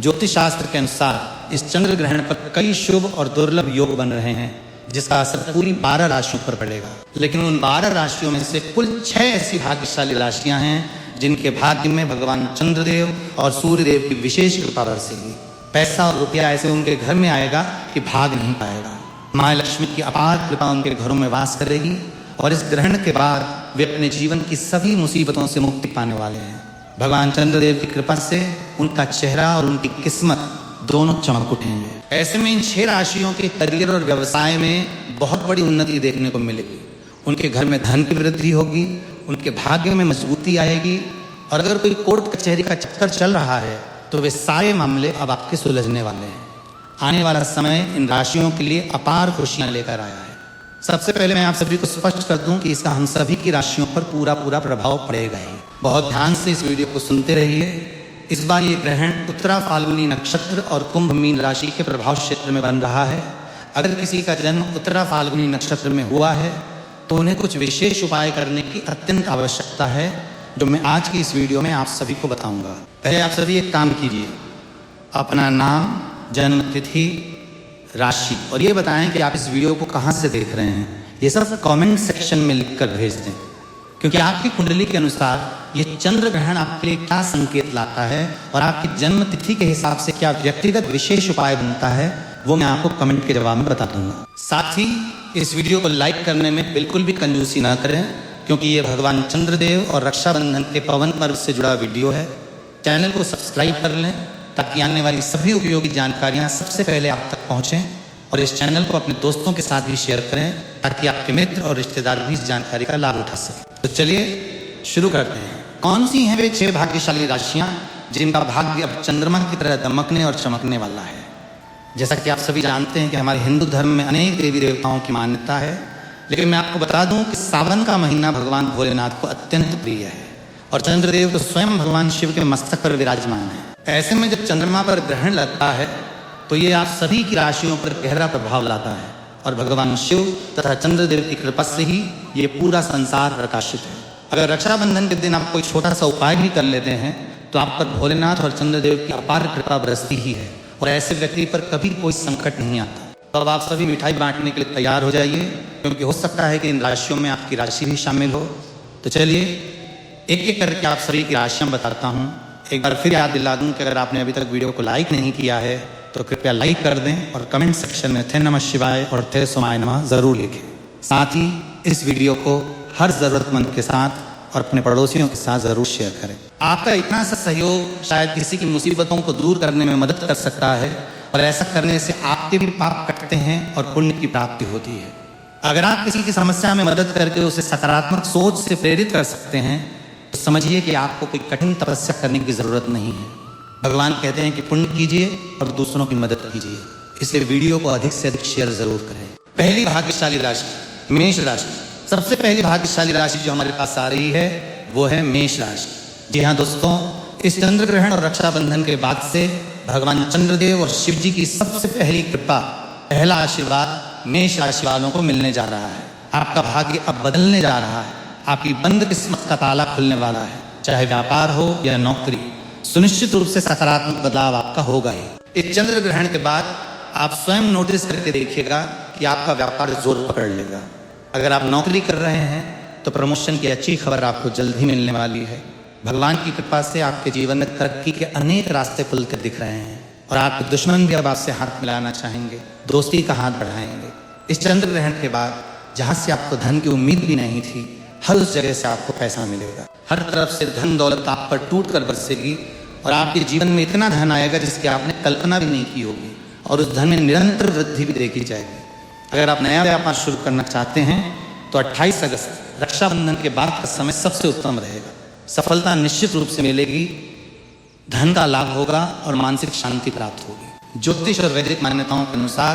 ज्योतिष शास्त्र के अनुसार इस चंद्र ग्रहण पर कई शुभ और दुर्लभ योग बन रहे हैं, जिसका असर पूरी 12 राशियों पर पड़ेगा। लेकिन उन 12 राशियों में से कुल 6 ऐसी भाग्यशाली राशियां हैं जिनके भाग्य में भगवान चंद्रदेव और सूर्यदेव की विशेष कृपा बरसेगी। पैसा और रुपया ऐसे उनके घर में आएगा कि भाग नहीं पाएगा। माँ लक्ष्मी की अपार कृपा उनके घरों में वास करेगी और इस ग्रहण के बाद वे अपने जीवन की सभी मुसीबतों से मुक्ति पाने वाले हैं। भगवान चंद्रदेव की कृपा से उनका चेहरा और उनकी किस्मत दोनों चमक उठेंगे। ऐसे में इन 6 राशियों के करियर और व्यवसाय में बहुत बड़ी उन्नति देखने को मिलेगी। उनके घर में धन की वृद्धि होगी, उनके भाग्य में मजबूती आएगी और अगर कोई कोर्ट कचहरी का चक्कर चल रहा है तो वे सारे मामले अब आपके सुलझने वाले हैं। आने वाला समय इन राशियों के लिए अपार खुशियां लेकर आया है। सबसे पहले मैं आप सभी को स्पष्ट कर दूं कि इसका हम सभी की राशियों पर पूरा प्रभाव पड़ेगा ही। बहुत ध्यान से इस वीडियो को सुनते रहिए। इस बार ये ग्रहण उत्तरा फाल्गुनी नक्षत्र और कुंभ मीन राशि के प्रभाव क्षेत्र में बन रहा है। अगर किसी का जन्म उत्तरा फाल्गुनी नक्षत्र में हुआ है तो उन्हें कुछ विशेष उपाय करने की अत्यंत आवश्यकता है, जो मैं आज की इस वीडियो में आप सभी को बताऊंगा। पहले आप सभी एक काम कीजिए, अपना नाम, जन्म तिथि, राशि और ये बताएं कि आप इस वीडियो को कहाँ से देख रहे हैं। ये सब कमेंट सेक्शन में लिखकर भेज दें, क्योंकि आपकी कुंडली के अनुसार ये चंद्र ग्रहण आपके लिए क्या संकेत लाता है और आपकी जन्म तिथि के हिसाब से क्या व्यक्तिगत विशेष उपाय बनता है, वो मैं आपको कमेंट के जवाब में बता दूंगा। साथ ही इस वीडियो को लाइक करने में बिल्कुल भी कंजूसी ना करें, क्योंकि ये भगवान चंद्रदेव और रक्षाबंधन के पावन पर्व से जुड़ा वीडियो है। चैनल को सब्सक्राइब कर लें ताकि आने वाली सभी उपयोगी जानकारियां सबसे पहले आप तक पहुंचें, और इस चैनल को अपने दोस्तों के साथ भी शेयर करें ताकि आपके मित्र और रिश्तेदार भी इस जानकारी का लाभ उठा सकें। तो चलिए शुरू करते हैं। कौन सी हैं वे 6 भाग्यशाली राशियां जिनका भाग्य अब चंद्रमा की तरह दमकने और चमकने वाला है। जैसा कि आप सभी जानते हैं कि हमारे हिंदू धर्म में अनेक देवी देवताओं की मान्यता है, लेकिन मैं आपको बता दूं कि सावन का महीना भगवान भोलेनाथ को अत्यंत प्रिय है और चंद्रदेव तो स्वयं भगवान शिव के मस्तक पर विराजमान है। ऐसे में जब चंद्रमा पर ग्रहण लगता है तो ये आप सभी की राशियों पर गहरा प्रभाव लाता है, और भगवान शिव तथा चंद्रदेव की कृपा से ही ये पूरा संसार प्रकाशित है। अगर रक्षाबंधन के दिन आप कोई छोटा सा उपाय भी कर लेते हैं तो आप पर भोलेनाथ और चंद्रदेव की अपार कृपा बरसती ही है, और ऐसे व्यक्ति पर कभी कोई संकट नहीं आता। तो अब आप सभी मिठाई बांटने के लिए तैयार हो जाइए, क्योंकि हो सकता है कि इन राशियों में आपकी राशि भी शामिल हो। तो चलिए एक एक करके आप सभी की राशियां बताता हूं। एक बार फिर याद दिला दूं कि अगर आपने अभी तक वीडियो को लाइक नहीं किया है तो कृपया लाइक कर दें और कमेंट सेक्शन में थे नमः शिवाय और थे सोमाय नमः जरूर लिखें। साथ ही इस वीडियो को हर जरूरतमंद के साथ और अपने पड़ोसियों के साथ जरूर शेयर करें। आपका इतना सा सहयोग शायद किसी की मुसीबतों को दूर करने में मदद कर सकता है, और ऐसा करने से आपके भी पाप कटते हैं और पुण्य की प्राप्ति होती है। अगर आप किसी की समस्या में मदद करके उसे सकारात्मक सोच से प्रेरित कर सकते हैं तो समझिए कि आपको कोई कठिन तपस्या करने की जरूरत नहीं है। भगवान कहते हैं कि पुण्य कीजिए और दूसरों की मदद कीजिए, इसलिए वीडियो को अधिक से अधिक शेयर जरूर करें। पहली भाग्यशाली राशि मेष राशि। सबसे पहली भाग्यशाली राशि जो हमारे पास आ रही है वो है मेष राशि। जी हाँ दोस्तों, इस चंद्र ग्रहण और रक्षाबंधन के बाद से भगवान चंद्रदेव और शिव जी की सबसे पहली कृपा, पहला आशीर्वाद मेष राशि वालों को मिलने जा रहा है। आपका भाग्य अब बदलने जा रहा है। आपकी बंद किस्मत का ताला खुलने वाला है, चाहे व्यापार हो या नौकरी। सुनिश्चित रूप से सकारात्मक बदलाव आपका होगा ही। इस चंद्र ग्रहण के बाद आप स्वयं नोटिस करके देखिएगा कि आपका व्यापार जोर पकड़ लेगा। अगर आप नौकरी कर रहे हैं तो प्रमोशन की अच्छी खबर आपको जल्द ही मिलने वाली है। भगवान की कृपा से आपके जीवन में तरक्की के अनेक रास्ते खुलकर दिख रहे हैं, और आपके दुश्मन भी अब आपसे हाथ मिलाना चाहेंगे, दोस्ती का हाथ बढ़ाएंगे। इस चंद्र ग्रहण के बाद जहाँ से आपको धन की उम्मीद भी नहीं थी, हर उस जगह से आपको पैसा मिलेगा। हर तरफ से धन दौलत आप पर टूट कर बरसेगी, और आपके जीवन में इतना धन आएगा जिसकी आपने कल्पना भी नहीं की होगी, और उस धन में निरंतर वृद्धि भी देखी जाएगी। अगर आप नया व्यापार शुरू करना चाहते हैं तो 28 अगस्त रक्षाबंधन के बाद का समय सबसे उत्तम रहेगा। सफलता निश्चित रूप से मिलेगी, धन का लाभ होगा और मानसिक शांति प्राप्त होगी। ज्योतिष और वैदिक मान्यताओं के अनुसार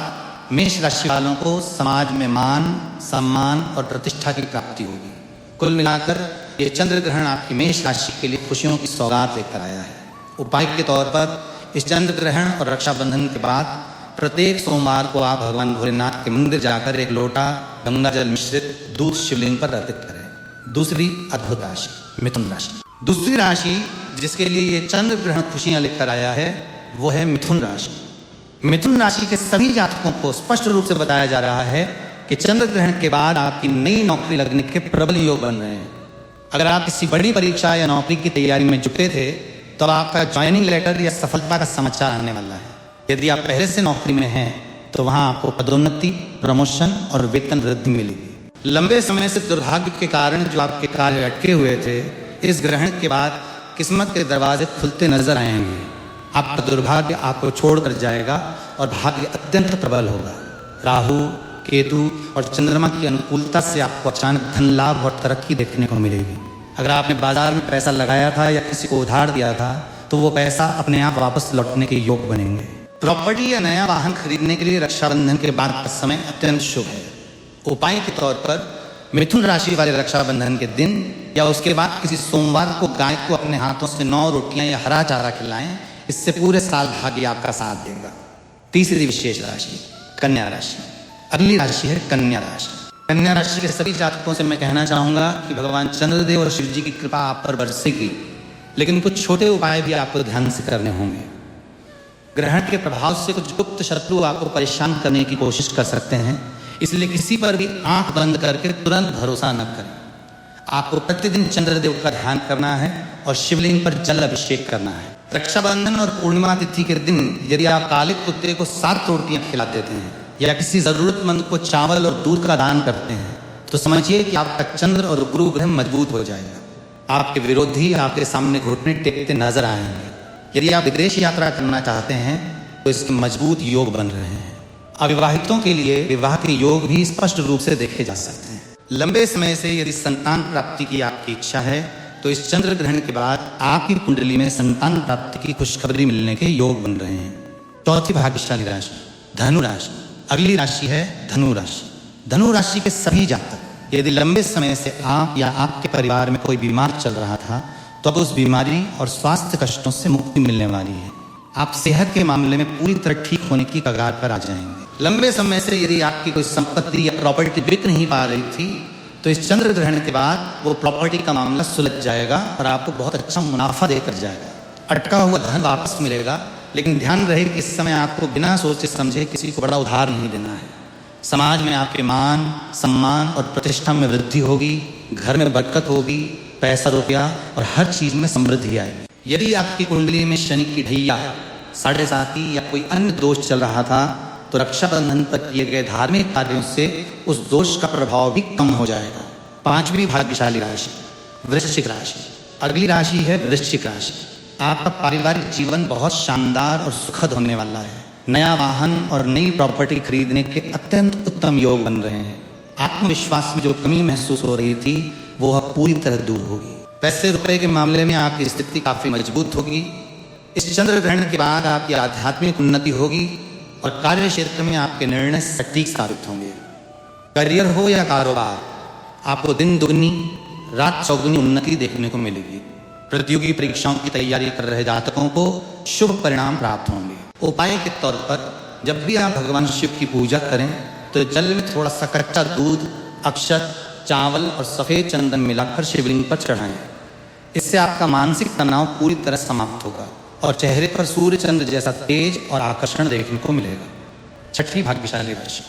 मेष राशि वालों को समाज में मान, सम्मान और प्रतिष्ठा की प्राप्ति होगी। कुल मिलाकर ये चंद्र ग्रहण आपकी मेष राशि के लिए खुशियों की सौगात लेकर आया है। उपाय के तौर पर इस चंद्र ग्रहण और रक्षाबंधन के बाद प्रत्येक सोमवार को आप भगवान भोलेनाथ के मंदिर जाकर एक लोटा गंगा जल मिश्रित दूध शिवलिंग पर अर्पित करें। दूसरी अद्भुत राशि मिथुन राशि। दूसरी राशि जिसके लिए ये चंद्र ग्रहण खुशियां लेकर आया है वो है मिथुन राशि। मिथुन राशि के सभी जातकों को स्पष्ट रूप से बताया जा रहा है कि चंद्र ग्रहण के बाद आपकी नई नौकरी लगने के प्रबल योग बन रहे हैं। अगर आप किसी बड़ी परीक्षा या नौकरी की तैयारी में जुटे थे तो आपका ज्वाइनिंग लेटर या सफलता का समाचार आने वाला है। यदि आप पहले से नौकरी में हैं तो वहां आपको पदोन्नति, प्रमोशन और वेतन वृद्धि मिलेगी। लंबे समय से दुर्भाग्य के कारण जो आपके कार्य अटके हुए थे, इस ग्रहण के बाद किस्मत के दरवाजे खुलते नजर आएंगे। आपका दुर्भाग्य आपको छोड़कर जाएगा और भाग्य अत्यंत प्रबल होगा। राहु, केतु और चंद्रमा की अनुकूलता से आपको अचानक धन लाभ और तरक्की देखने को मिलेगी। अगर आपने बाजार में पैसा लगाया था या किसी को उधार दिया था तो वो पैसा अपने आप वापस लौटने के योग बनेंगे। प्रॉपर्टी या नया वाहन खरीदने के लिए रक्षाबंधन के बाद का समय अत्यंत शुभ है। उपाय के तौर पर मिथुन राशि वाले रक्षाबंधन के दिन या उसके बाद किसी सोमवार को गाय को अपने हाथों से 9 रोटियां या हरा चारा खिलाएं। इससे पूरे साल भाग्य आपका साथ देगा। तीसरी विशेष राशि कन्या राशि। अगली राशि है कन्या राशि। कन्या राशि के सभी जातकों से मैं कहना चाहूंगा कि भगवान चंद्रदेव और शिव जी की कृपा आप पर बरसेगी, लेकिन कुछ छोटे उपाय भी आपको ध्यान से करने होंगे। ग्रहण के प्रभाव से कुछ गुप्त शत्रु आपको परेशान करने की कोशिश कर सकते हैं, इसलिए किसी पर भी आंख बंद करके तुरंत भरोसा न करें। आपको प्रतिदिन चंद्रदेव का ध्यान करना है और शिवलिंग पर जल अभिषेक करना है। रक्षाबंधन और पूर्णिमा तिथि के दिन यदि आप काले कुत्ते को 7 रोटियां खिला देते हैं या किसी जरूरतमंद को चावल और दूध का दान करते हैं तो समझिए कि आपका चंद्र और गुरु ग्रह मजबूत हो जाएगा। आपके विरोधी आपके सामने घुटने टेकते नजर आएंगे। यदि आप विदेश यात्रा करना चाहते हैं तो इसके मजबूत योग बन रहे हैं। अविवाहितों के लिए विवाह के योग भी स्पष्ट रूप से देखे जा सकते हैं। लंबे समय से यदि संतान प्राप्ति की आपकी इच्छा है तो इस चंद्र ग्रहण के बाद आपकी कुंडली में संतान प्राप्ति की खुशखबरी मिलने के योग बन रहे हैं। चौथी भाग्यशाली राशि धनु राशि। अगली राशि है धनु राशि। धनु राशि के सभी जातक यदि लंबे समय से आप या आपके परिवार में कोई बीमार चल रहा था तो अब उस बीमारी और स्वास्थ्य कष्टों से मुक्ति मिलने वाली है। आप सेहत के मामले में पूरी तरह ठीक होने की कगार पर आ जाएंगे। लंबे समय से यदि आपकी कोई संपत्ति या प्रॉपर्टी बिक नहीं पा रही थी तो इस चंद्र ग्रहण के बाद वो प्रॉपर्टी का मामला सुलझ जाएगा और आपको बहुत अच्छा मुनाफा देकर जाएगा। अटका हुआ धन वापस मिलेगा, लेकिन ध्यान रहे कि इस समय आपको बिना सोचे समझे किसी को बड़ा उधार नहीं देना है। समाज में आपके मान सम्मान और प्रतिष्ठा में वृद्धि होगी, घर में बरकत होगी, पैसा रुपया और हर चीज में समृद्धि आएगी। यदि आपकी कुंडली में शनि की ढैया 7.5 या कोई अन्य दोष चल रहा था तो रक्षाबंधन पर किए गए धार्मिक कार्यों से उस दोष का प्रभाव भी कम हो जाएगा। पांचवी भाग्यशाली राशि वृश्चिक राशि। अगली राशि है वृश्चिक राशि। आपका पारिवारिक जीवन बहुत शानदार और सुखद होने वाला है। नया वाहन और नई प्रॉपर्टी खरीदने के अत्यंत उत्तम योग बन रहे हैं। आत्मविश्वास में जो कमी महसूस हो रही थी वो अब पूरी तरह दूर होगी। पैसे रुपए के मामले में आपकी स्थिति काफी मजबूत होगी। इस चंद्र ग्रहण के बाद आपकी आध्यात्मिक उन्नति होगी और कार्य क्षेत्र में आपके निर्णय सटीक साबित होंगे। करियर हो या कारोबार, आपको दिन दुगनी रात चौगुनी उन्नति देखने को मिलेगी। प्रतियोगी परीक्षाओं की तैयारी कर रहे जातकों को शुभ परिणाम प्राप्त होंगे। उपाय के तौर पर जब भी आप भगवान शिव की पूजा करें तो जल में थोड़ा सा कच्चा दूध, अक्षत, चावल और सफेद चंदन मिलाकर शिवलिंग पर चढ़ाएं। इससे आपका मानसिक तनाव पूरी तरह समाप्त होगा और चेहरे पर सूर्य चंद्र जैसा तेज और आकर्षण देखने को मिलेगा। छठी भाग्यशाली राशि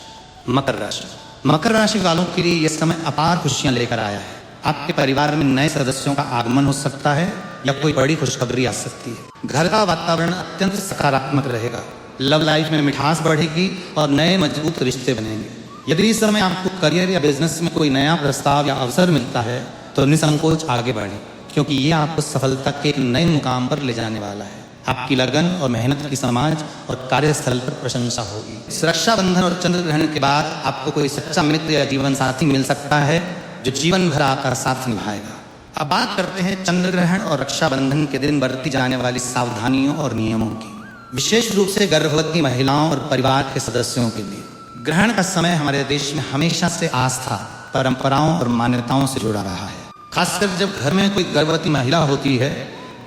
मकर राशि। मकर राशि वालों के लिए यह समय अपार खुशियां लेकर आया है। आपके परिवार में नए सदस्यों का आगमन हो सकता है या कोई बड़ी खुशखबरी आ सकती है। घर का वातावरण अत्यंत सकारात्मक रहेगा। लव लाइफ में मिठास बढ़ेगी और नए मजबूत रिश्ते बनेंगे। यदि इस समय आपको करियर या बिजनेस में कोई नया प्रस्ताव या अवसर मिलता है तो निसंकोच आगे बढ़ें, क्योंकि ये आपको सफलता के एक नए मुकाम पर ले जाने वाला है। आपकी लगन और मेहनत की समाज और कार्यस्थल पर प्रशंसा होगी। इस रक्षाबंधन और चंद्र ग्रहण के बाद आपको कोई सच्चा मित्र या जीवन साथी मिल सकता है जो जीवन भर आपका साथ निभाएगा। अब बात करते हैं चंद्र ग्रहण और रक्षाबंधन के दिन बरती जाने वाली सावधानियों और नियमों की, विशेष रूप से गर्भवती महिलाओं और परिवार के सदस्यों के लिए। ग्रहण का समय हमारे देश में हमेशा से आस्था, परंपराओं और मान्यताओं से जुड़ा रहा है। खासकर जब घर में कोई गर्भवती महिला होती है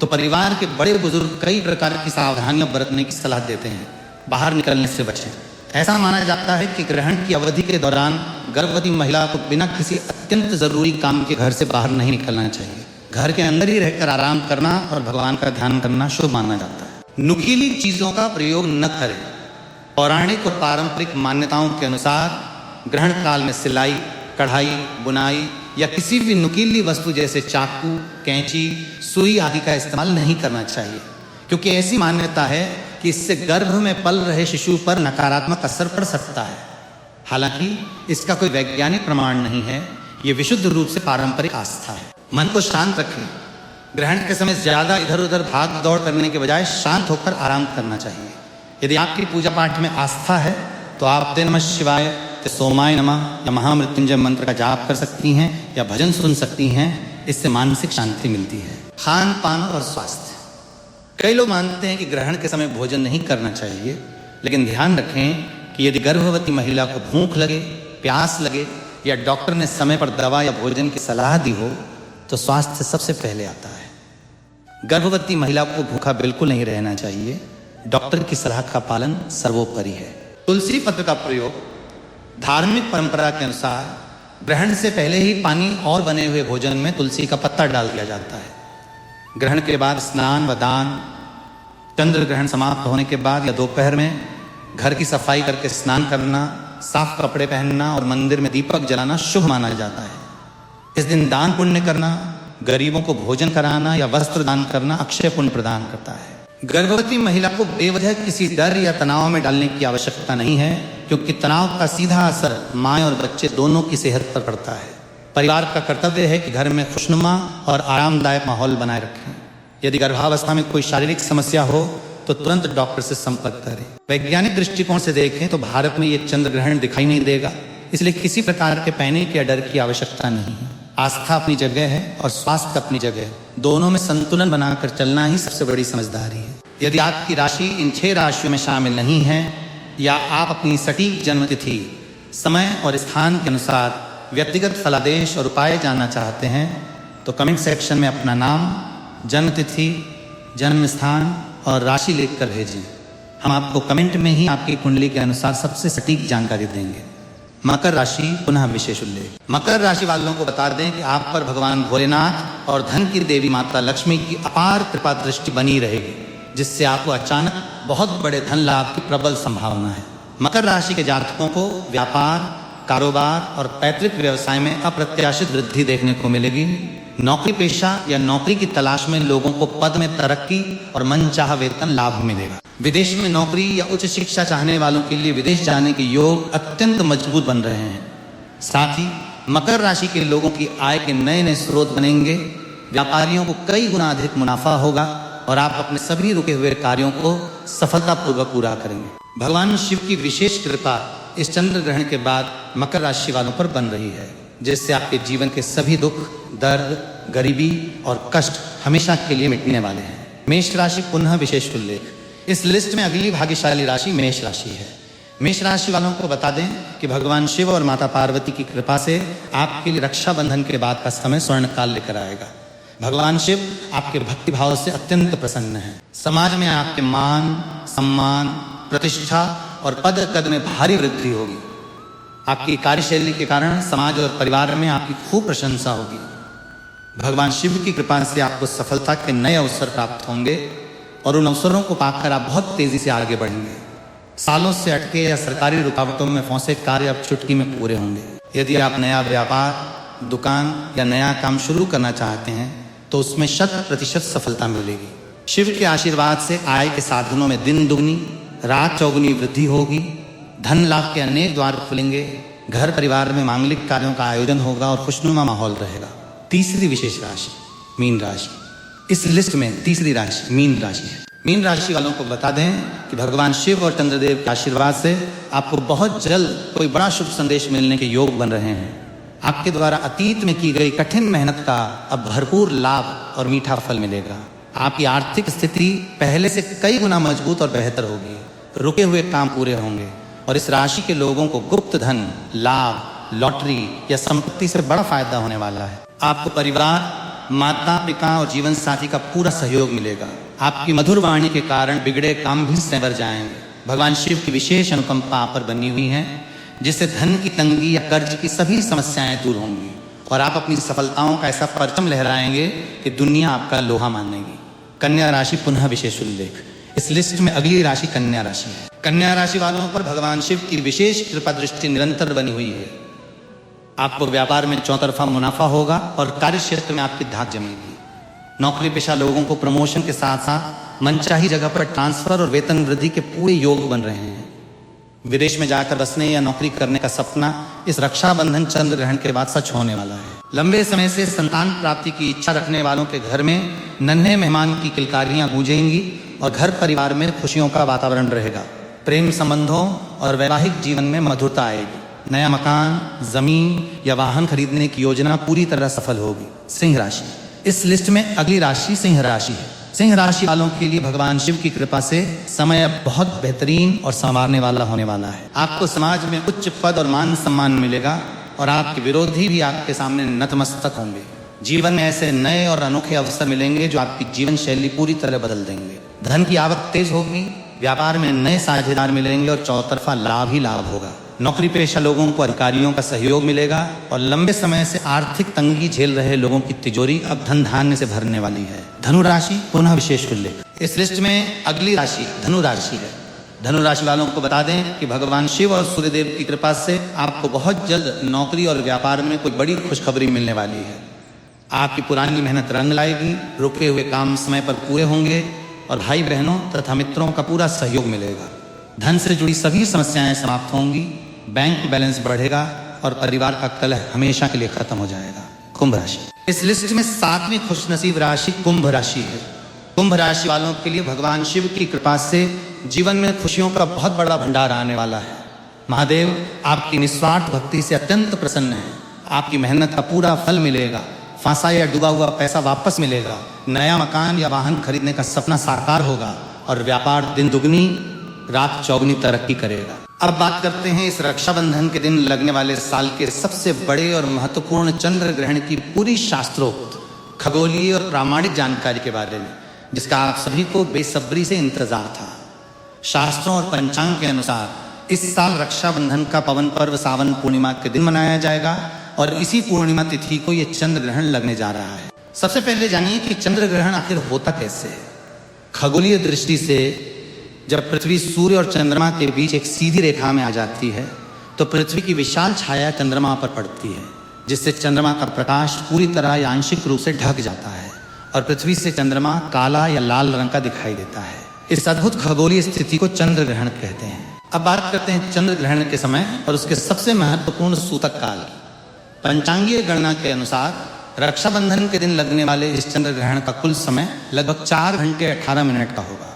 तो परिवार के बड़े बुजुर्ग कई प्रकार की सावधानियां बरतने की सलाह देते हैं। बाहर निकलने से बचें। ऐसा माना जाता है कि ग्रहण की अवधि के दौरान गर्भवती महिला को बिना किसी अत्यंत जरूरी काम के घर से बाहर नहीं निकलना चाहिए। घर के अंदर ही रहकर आराम करना और भगवान का ध्यान करना शुभ माना जाता है। नुकीली चीजों का प्रयोग न करें। पौराणिक और पारंपरिक मान्यताओं के अनुसार ग्रहण काल में सिलाई, कढ़ाई, बुनाई या किसी भी नुकीली वस्तु जैसे चाकू, कैंची, सुई आदि का इस्तेमाल नहीं करना चाहिए, क्योंकि ऐसी मान्यता है कि इससे गर्भ में पल रहे शिशु पर नकारात्मक असर पड़ सकता है। हालांकि इसका कोई वैज्ञानिक प्रमाण नहीं है, ये विशुद्ध रूप से पारंपरिक आस्था है। मन को शांत रखें। ग्रहण के समय ज्यादा इधर उधर भाग दौड़ करने के बजाय शांत होकर आराम करना चाहिए। यदि आपकी पूजा पाठ में आस्था है तो आप नमः शिवाय, सोमाय नमः या महामृत्युंजय मंत्र का जाप कर सकती हैं या भजन सुन सकती हैं। इससे मानसिक शांति मिलती है। खान पान और स्वास्थ्य। कई लोग मानते हैं कि ग्रहण के समय भोजन नहीं करना चाहिए, लेकिन ध्यान रखें कि यदि गर्भवती महिला को भूख लगे, प्यास लगे या डॉक्टर ने समय पर दवा या भोजन की सलाह दी हो तो स्वास्थ्य सबसे पहले आता है। गर्भवती महिला को भूखा बिल्कुल नहीं रहना चाहिए। डॉक्टर की सलाह का पालन सर्वोपरि है। तुलसी पत्र का प्रयोग धार्मिक परंपरा के अनुसार ग्रहण से पहले ही पानी और बने हुए भोजन में तुलसी का पत्ता डाल दिया जाता है। ग्रहण के बाद स्नान व दान, चंद्र ग्रहण समाप्त होने के बाद या दोपहर में घर की सफाई करके स्नान करना, साफ कपड़े पहनना और मंदिर में दीपक जलाना शुभ माना जाता है। इस दिन दान पुण्य करना, गरीबों को भोजन कराना या वस्त्र दान करना अक्षय पुण्य प्रदान करता है। गर्भवती महिला को बेवजह किसी डर या तनाव में डालने की आवश्यकता नहीं है, क्योंकि तनाव का सीधा असर माँ और बच्चे दोनों की सेहत पर पड़ता है। परिवार का कर्तव्य है कि घर में खुशनुमा और आरामदायक माहौल बनाए रखें। यदि गर्भावस्था में कोई शारीरिक समस्या हो तो तुरंत डॉक्टर से संपर्क करें। वैज्ञानिक दृष्टिकोण से देखें तो भारत में ये चंद्र ग्रहण दिखाई नहीं देगा, इसलिए किसी प्रकार के पैनिक या डर की आवश्यकता नहीं है। आस्था अपनी जगह है और स्वास्थ्य अपनी जगह है। दोनों में संतुलन बनाकर चलना ही सबसे बड़ी समझदारी है। यदि आपकी राशि इन 6 राशियों में शामिल नहीं है या आप अपनी सटीक जन्मतिथि, समय और स्थान के अनुसार व्यक्तिगत फलादेश और उपाय जानना चाहते हैं तो कमेंट सेक्शन में अपना नाम, जन्मतिथि, जन्म स्थान और राशि लिखकर भेजें। हम आपको कमेंट में ही आपकी कुंडली के अनुसार सबसे सटीक जानकारी देंगे। मकर राशि पुनः विशेष उल्लेख। मकर राशि वालों को बता दें कि आप पर भगवान भोलेनाथ और धन की देवी माता लक्ष्मी की अपार कृपा दृष्टि बनी रहेगी, जिससे आपको अचानक बहुत बड़े धन लाभ की प्रबल संभावना है। मकर राशि के जातकों को व्यापार, कारोबार और पैतृक व्यवसाय में अप्रत्याशित वृद्धि देखने को मिलेगी। नौकरी पेशा या नौकरी की तलाश में लोगों को पद में तरक्की और मनचाहा वेतन लाभ मिलेगा। विदेश में नौकरी या उच्च शिक्षा चाहने वालों के लिए विदेश जाने के योग अत्यंत मजबूत बन रहे हैं। साथ ही मकर राशि के लोगों की आय के नए नए स्रोत बनेंगे। व्यापारियों को कई गुना अधिक मुनाफा होगा और आप अपने सभी रुके हुए कार्यों को सफलतापूर्वक पूरा करेंगे। भगवान शिव की विशेष कृपा इस चंद्र ग्रहण के बाद मकर राशि वालों पर बन रही है, जिससे आपके जीवन के सभी दुख, दर्द, गरीबी और कष्ट हमेशा के लिए मिटने वाले हैं। मेष राशि पुनः विशेष उल्लेख। इस लिस्ट में अगली भाग्यशाली राशि मेष राशि है। मेष राशि वालों को बता दें कि भगवान शिव और माता पार्वती की कृपा से आपके लिए रक्षाबंधन के बाद का समय स्वर्ण काल लेकर आएगा। भगवान शिव आपके भक्ति भाव से अत्यंत प्रसन्न हैं। समाज में आपके मान, सम्मान, प्रतिष्ठा और पद कद में भारी वृद्धि होगी। आपकी कार्यशैली के कारण समाज और परिवार में आपकी खूब प्रशंसा होगी। भगवान शिव की कृपा से आपको सफलता के नए अवसर प्राप्त होंगे और उन अवसरों को पाकर आप बहुत तेजी से आगे बढ़ेंगे। सालों से अटके या सरकारी रुकावटों में फंसे कार्य अब चुटकी में पूरे होंगे। यदि आप नया व्यापार, दुकान या नया काम शुरू करना चाहते हैं तो उसमें 100% सफलता मिलेगी। शिव के आशीर्वाद से आय के साधनों में दिन दुगनी रात चौगुनी वृद्धि होगी। धन लाभ के अनेक द्वार खुलेंगे। घर परिवार में मांगलिक कार्यों का आयोजन होगा और खुशनुमा माहौल रहेगा। तीसरी विशेष राशि मीन राशि। इस लिस्ट में तीसरी राशि मीन राशि है। मीन राशि वालों को बता दें कि भगवान शिव और चंद्रदेव के आशीर्वाद से आपको बहुत जल्द कोई बड़ा शुभ संदेश मिलने के योग बन रहे हैं। आपके द्वारा अतीत में की गई कठिन मेहनत का अब भरपूर लाभ और मीठा फल मिलेगा। आपकी आर्थिक स्थिति पहले से कई गुना मजबूत और बेहतर होगी। रुके हुए काम पूरे होंगे और इस राशि के लोगों को गुप्त धन, लाभ, लॉटरी या संपत्ति से बड़ा फायदा होने वाला है। आपको परिवार, माता पिता और जीवन साथी का पूरा सहयोग मिलेगा। आपकी मधुर वाणी के कारण बिगड़े काम भी संवर जाएंगे। भगवान शिव की विशेष अनुकंपा आप पर बनी हुई है, जिससे धन की तंगी या कर्ज की सभी समस्याएं दूर होंगी और आप अपनी सफलताओं का ऐसा परचम लहराएंगे कि दुनिया आपका लोहा मानेगी। कन्या राशि पुनः विशेष उल्लेख। इस लिस्ट में अगली राशि कन्या राशि है। कन्या राशि वालों पर भगवान शिव की विशेष कृपा दृष्टि निरंतर बनी हुई है। आपको व्यापार में चौतरफा मुनाफा होगा और कार्य क्षेत्र में आपकी धाक जमेगी। नौकरी पेशा लोगों को प्रमोशन के साथ साथ मनचाही जगह पर ट्रांसफर और वेतन वृद्धि के पूरे योग बन रहे हैं। विदेश में जाकर बसने या नौकरी करने का सपना इस रक्षाबंधन चंद्र ग्रहण के बाद सच होने वाला है। लंबे समय से संतान प्राप्ति की इच्छा रखने वालों के घर में नन्हे मेहमान की किलकारियां गूंजेंगी और घर परिवार में खुशियों का वातावरण रहेगा। प्रेम संबंधों और वैवाहिक जीवन में मधुरता आएगी। नया मकान, जमीन या वाहन खरीदने की योजना पूरी तरह सफल होगी। सिंह राशि। इस लिस्ट में अगली राशि सिंह राशि है। सिंह राशि वालों के लिए भगवान शिव की कृपा से समय अब बहुत बेहतरीन और संवारने वाला होने वाला है। आपको समाज में उच्च पद और मान सम्मान मिलेगा और आपके विरोधी भी आपके सामने नतमस्तक होंगे। जीवन में ऐसे नए और अनोखे अवसर मिलेंगे जो आपकी जीवन शैली पूरी तरह बदल देंगे। धन की आवक तेज होगी, व्यापार में नए साझेदार मिलेंगे और चौतरफा लाभ ही लाभ होगा। नौकरी पेशा लोगों को अधिकारियों का सहयोग मिलेगा और लंबे समय से आर्थिक तंगी झेल रहे लोगों की तिजोरी अब धन धान्य से भरने वाली है। धनु राशि पुनः विशेष उल्लेख। इस लिस्ट में अगली राशि धनु राशि है। धनु राशि वालों को बता दें कि भगवान शिव और सूर्यदेव की कृपा से आपको बहुत जल्द नौकरी और व्यापार में कोई बड़ी खुशखबरी मिलने वाली है। आपकी पुरानी मेहनत रंग लाएगी, रुके हुए काम समय पर पूरे होंगे और भाई बहनों तथा मित्रों का पूरा सहयोग मिलेगा। धन से जुड़ी सभी समस्याएं समाप्त होंगी, बैंक बैलेंस बढ़ेगा और परिवार का कलह हमेशा के लिए खत्म हो जाएगा। कुंभ राशि। इस लिस्ट में 7वीं खुशनसीब राशि कुंभ राशि है। कुंभ राशि वालों के लिए भगवान शिव की कृपा से जीवन में खुशियों का बहुत बड़ा भंडार आने वाला है। महादेव आपकी निस्वार्थ भक्ति से अत्यंत प्रसन्न है। आपकी मेहनत का पूरा फल मिलेगा। फंसा या डूबा हुआ पैसा वापस मिलेगा। नया मकान या वाहन खरीदने का सपना साकार होगा और व्यापार दिन दुगनी रात चौगुनी तरक्की करेगा। अब बात करते हैं इस रक्षाबंधन के दिन लगने वाले साल के सबसे बड़े और महत्वपूर्ण चंद्र ग्रहण की पूरी शास्त्रोक्त खगोलीय और प्रामाणिक जानकारी के बारे में, जिसका आप सभी को बेसब्री से इंतजार था। शास्त्रों और पंचांग के अनुसार इस साल रक्षाबंधन का पवन पर्व सावन पूर्णिमा के दिन मनाया जाएगा और इसी पूर्णिमा तिथि को यह चंद्र ग्रहण लगने जा रहा है। सबसे पहले जानिए कि चंद्र ग्रहण आखिर होता कैसे है। खगोलीय दृष्टि से जब पृथ्वी सूर्य और चंद्रमा के बीच एक सीधी रेखा में आ जाती है तो पृथ्वी की विशाल छाया चंद्रमा पर पड़ती है, जिससे चंद्रमा का प्रकाश पूरी तरह या आंशिक रूप से ढक जाता है और पृथ्वी से चंद्रमा काला या लाल रंग का दिखाई देता है। इस अद्भुत खगोलीय स्थिति को चंद्र ग्रहण कहते हैं। अब बात करते हैं चंद्र ग्रहण के समय और उसके सबसे महत्वपूर्ण सूतक काल। पंचांगीय गणना के अनुसार रक्षाबंधन के दिन लगने वाले इस चंद्र ग्रहण का कुल समय लगभग 4 घंटे 18 मिनट का होगा।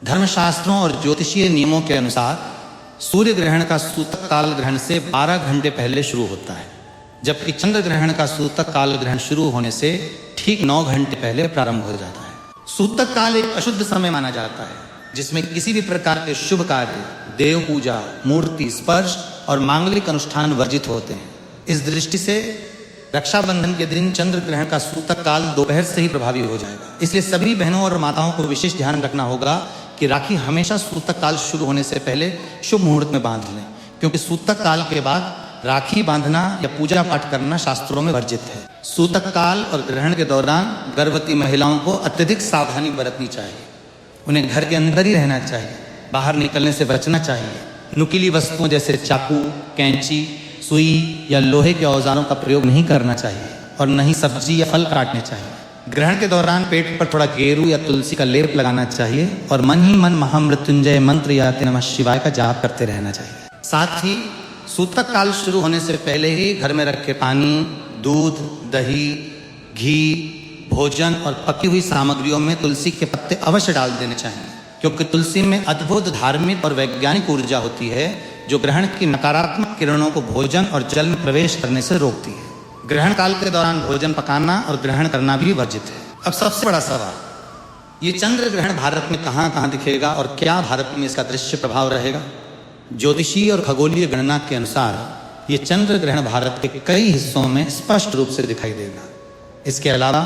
धर्मशास्त्रों और ज्योतिषीय नियमों के अनुसार सूर्य ग्रहण का सूतक काल ग्रहण से 12 घंटे पहले शुरू होता है, जबकि चंद्र ग्रहण का सूतक काल ग्रहण शुरू होने से ठीक 9 घंटे पहले प्रारंभ हो जाता है। सूतक काल एक अशुद्ध समय माना जाता है जिसमें किसी भी प्रकार के शुभ कार्य, देव पूजा, मूर्ति स्पर्श और मांगलिक अनुष्ठान वर्जित होते हैं। इस दृष्टि से रक्षाबंधन के दिन चंद्र ग्रहण का सूतक काल दोपहर से ही प्रभावी हो जाएगा। इसलिए सभी बहनों और माताओं को विशेष ध्यान रखना होगा कि राखी हमेशा सूतक काल शुरू होने से पहले शुभ मुहूर्त में बांध लें, क्योंकि सूतक काल के बाद राखी बांधना या पूजा पाठ करना शास्त्रों में वर्जित है। सूतक काल और ग्रहण के दौरान गर्भवती महिलाओं को अत्यधिक सावधानी बरतनी चाहिए। उन्हें घर के अंदर ही रहना चाहिए, बाहर निकलने से बचना चाहिए। नुकीली वस्तुओं जैसे चाकू, कैंची, सुई या लोहे के औजारों का प्रयोग नहीं करना चाहिए और न ही सब्जी या फल काटने चाहिए। ग्रहण के दौरान पेट पर थोड़ा गेरू या तुलसी का लेप लगाना चाहिए और मन ही मन महामृत्युंजय मंत्र या नमः शिवाय का जाप करते रहना चाहिए। साथ ही सूतक काल शुरू होने से पहले ही घर में रखे पानी, दूध, दही, घी, भोजन और पकी हुई सामग्रियों में तुलसी के पत्ते अवश्य डाल देने चाहिए, क्योंकि तुलसी में अद्भुत धार्मिक और वैज्ञानिक ऊर्जा होती है जो ग्रहण की नकारात्मक किरणों को भोजन और जल में प्रवेश करने से रोकती है। ग्रहण काल के दौरान भोजन पकाना और ग्रहण करना भी वर्जित है। अब सबसे बड़ा सवाल, ये चंद्र ग्रहण भारत में कहाँ कहाँ दिखेगा और क्या भारत में इसका दृश्य प्रभाव रहेगा? ज्योतिषीय और खगोलीय गणना के अनुसार ये चंद्र ग्रहण भारत के कई हिस्सों में स्पष्ट रूप से दिखाई देगा। इसके अलावा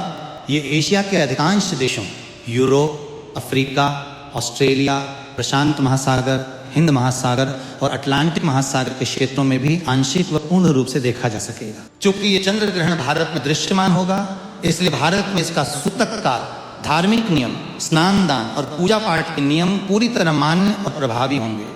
ये एशिया के अधिकांश देशों, यूरोप, अफ्रीका, ऑस्ट्रेलिया, प्रशांत महासागर, हिंद महासागर और अटलांटिक महासागर के क्षेत्रों में भी आंशिक व पूर्ण रूप से देखा जा सकेगा। चूंकि ये चंद्र ग्रहण भारत में दृश्यमान होगा, इसलिए भारत में इसका सूतक काल, धार्मिक नियम, स्नान दान और पूजा पाठ के नियम पूरी तरह मान्य और प्रभावी होंगे।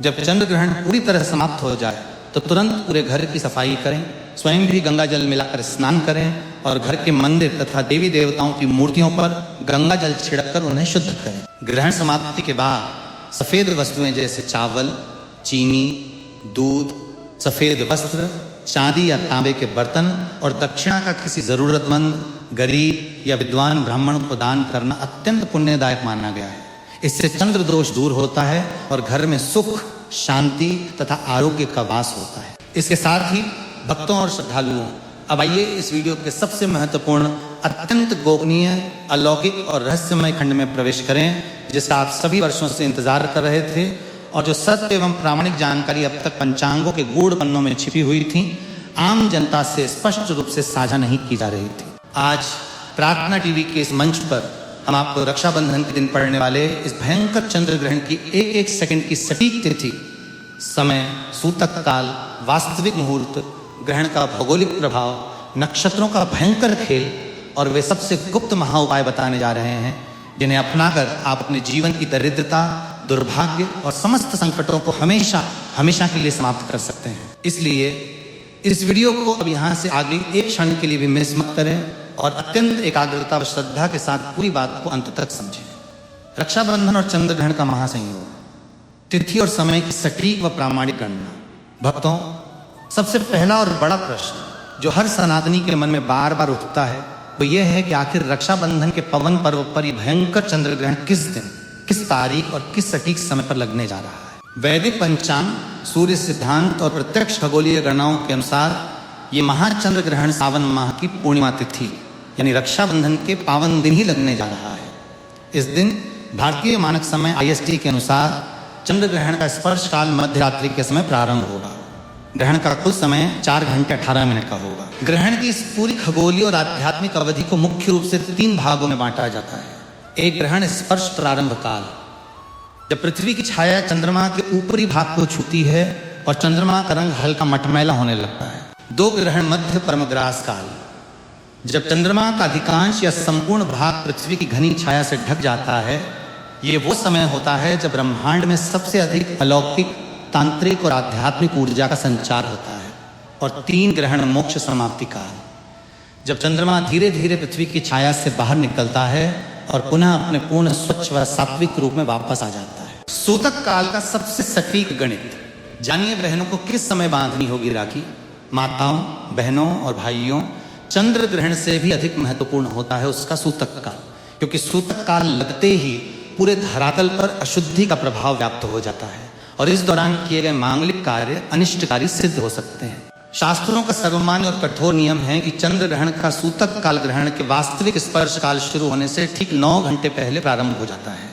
जब चंद्र ग्रहण पूरी तरह समाप्त हो जाए तो तुरंत पूरे घर की सफाई करें, स्वयं भी गंगा जल मिलाकर स्नान करें और घर के मंदिर तथा देवी देवताओं की मूर्तियों पर गंगा जल छिड़ककर उन्हें शुद्ध करें। ग्रहण समाप्ति के बाद सफ़ेद वस्तुएं जैसे चावल, चीनी, दूध, सफ़ेद वस्त्र, चांदी या तांबे के बर्तन और दक्षिणा का किसी ज़रूरतमंद, गरीब या विद्वान ब्राह्मण को दान करना अत्यंत पुण्यदायक माना गया है। इससे चंद्र दोष दूर होता है और घर में सुख, शांति तथा आरोग्य का वास होता है। इसके साथ ही भक्तों और श्रद्धालुओं अब आइए इस वीडियो के सबसे महत्वपूर्ण, अत्यंत गोपनीय, अलौकिक और रहस्यमय खंड में प्रवेश करें, जिसका आप सभी वर्षों से इंतजार कर रहे थे और जो सत्य एवं प्रामाणिक जानकारी अब तक पंचांगों के गूढ़ पन्नों में छिपी हुई थी, आम जनता से स्पष्ट रूप से साझा नहीं की जा रही थी। आज प्रार्थना टीवी के इस मंच पर हम आपको रक्षाबंधन के दिन पड़ने वाले इस भयंकर चंद्र ग्रहण की एक एक सेकंड की सटीक तिथि, समय, सूतक काल, वास्तविक मुहूर्त, ग्रहण का भौगोलिक प्रभाव, नक्षत्रों का भयंकर खेल और वे सबसे गुप्त महा उपाय बताने जा रहे हैं, जिन्हें अपनाकर आप अपने जीवन की दरिद्रता, दुर्भाग्य और समस्त संकटों को हमेशा हमेशा के लिए समाप्त कर सकते हैं। इसलिए इस वीडियो को अब यहाँ से आगे एक क्षण के लिए भी मिस मत करें और अत्यंत एकाग्रता व श्रद्धा के साथ पूरी बात को अंत तक समझें। रक्षाबंधन और चंद्र ग्रहण का महासंयोग, तिथि और समय की सटीक व प्रामाणिक गणना। भक्तों, सबसे पहला और बड़ा प्रश्न जो हर सनातनी के मन में बार बार उठता है वो ये है कि आखिर रक्षाबंधन के पवन पर्व पर यह भयंकर चंद्र ग्रहण किस दिन, किस तारीख और किस सटीक समय पर लगने जा रहा है। वैदिक पंचांग, सूर्य सिद्धांत और प्रत्यक्ष खगोलीय गणनाओं के अनुसार ये महाचंद्र ग्रहण सावन माह की पूर्णिमा तिथि यानी रक्षाबंधन के पावन दिन ही लगने जा रहा है। इस दिन भारतीय मानक समय IST के अनुसार चंद्र ग्रहण का स्पर्श काल मध्य रात्रि के समय प्रारंभ होगा। ग्रहण का कुल समय 4 घंटे 18 मिनट का होगा। ग्रहण की इस पूरी खगोलीय और आध्यात्मिक अवधि को मुख्य रूप से 3 भागों में बांटा जाता है। एक, ग्रहण स्पर्श प्रारंभ काल, जब पृथ्वी की छाया चंद्रमा के ऊपरी भाग को छूती है और चंद्रमा का रंग हल्का मटमैला होने लगता है। 2, ग्रहण मध्य परमग्रास काल, जब चंद्रमा का अधिकांश या संपूर्ण भाग पृथ्वी की घनी छाया से ढक जाता है। ये वो समय होता है जब ब्रह्मांड में सबसे अधिक अलौकिक, तांत्रिक और आध्यात्मिक ऊर्जा का संचार होता है। और 3, ग्रहण मोक्ष समाप्ति काल, जब चंद्रमा धीरे धीरे पृथ्वी की छाया से बाहर निकलता है और पुनः अपने पूर्ण स्वच्छ व सात्विक रूप में वापस आ जाता है। सूतक काल का सबसे सटीक गणित। जानिए बहनों को किस समय बांधनी होगी राखी। माताओं, बहनों और भाइयों, चंद्र ग्रहण से भी अधिक महत्वपूर्ण होता है उसका सूतक काल, क्योंकि सूतक काल लगते ही पूरे धरातल पर अशुद्धि का प्रभाव व्याप्त हो जाता है और इस दौरान किए गए मांगलिक कार्य अनिष्टकारी सिद्ध हो सकते हैं। शास्त्रों का सर्वमान्य और कठोर नियम है कि चंद्र ग्रहण का सूतक काल ग्रहण के वास्तविक स्पर्श काल शुरू होने से ठीक 9 घंटे पहले प्रारंभ हो जाता है।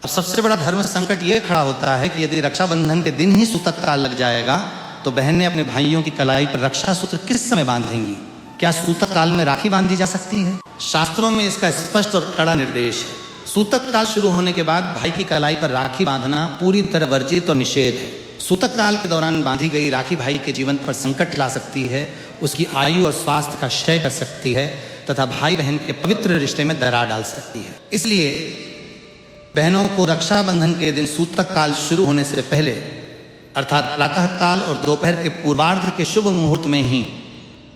अब सबसे बड़ा धर्म संकट यह खड़ा होता है कि यदि रक्षाबंधन के दिन ही सूतक काल लग जाएगा तो बहनें अपने भाइयों की कलाई पर रक्षा सूत्र किस समय बांधेंगी? क्या सूतक काल में राखी बांधी जा सकती है? शास्त्रों में इसका स्पष्ट और कड़ा निर्देश है। सूतक काल शुरू होने के बाद भाई की कलाई पर राखी बांधना पूरी तरह वर्जित और निषेध है। सूतक काल के दौरान बांधी गई राखी भाई के जीवन पर संकट ला सकती है, उसकी आयु और स्वास्थ्य का क्षय कर सकती है तथा भाई बहन के पवित्र रिश्ते में दरार डाल सकती है। इसलिए बहनों को रक्षाबंधन के दिन सूतक काल शुरू होने से पहले अर्थात प्रातः काल और दोपहर के पूर्वार्ध के शुभ मुहूर्त में ही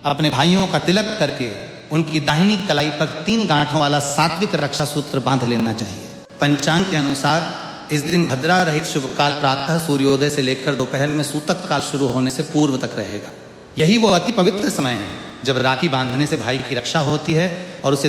अपने भाइयों का तिलक करके उनकी दाहिनी कलाई पर 3 गांठों वाला सात्विक रक्षा सूत्र बांध लेना चाहिए। पंचांग के अनुसार इस दिन भद्रा रहित शुभ काल प्रातः सूर्योदय से लेकर दोपहर में सूतक काल शुरू होने से पूर्व तक रहेगा। यही वो अति पवित्र समय है जब राखी बांधने से भाई की रक्षा होती है और उसे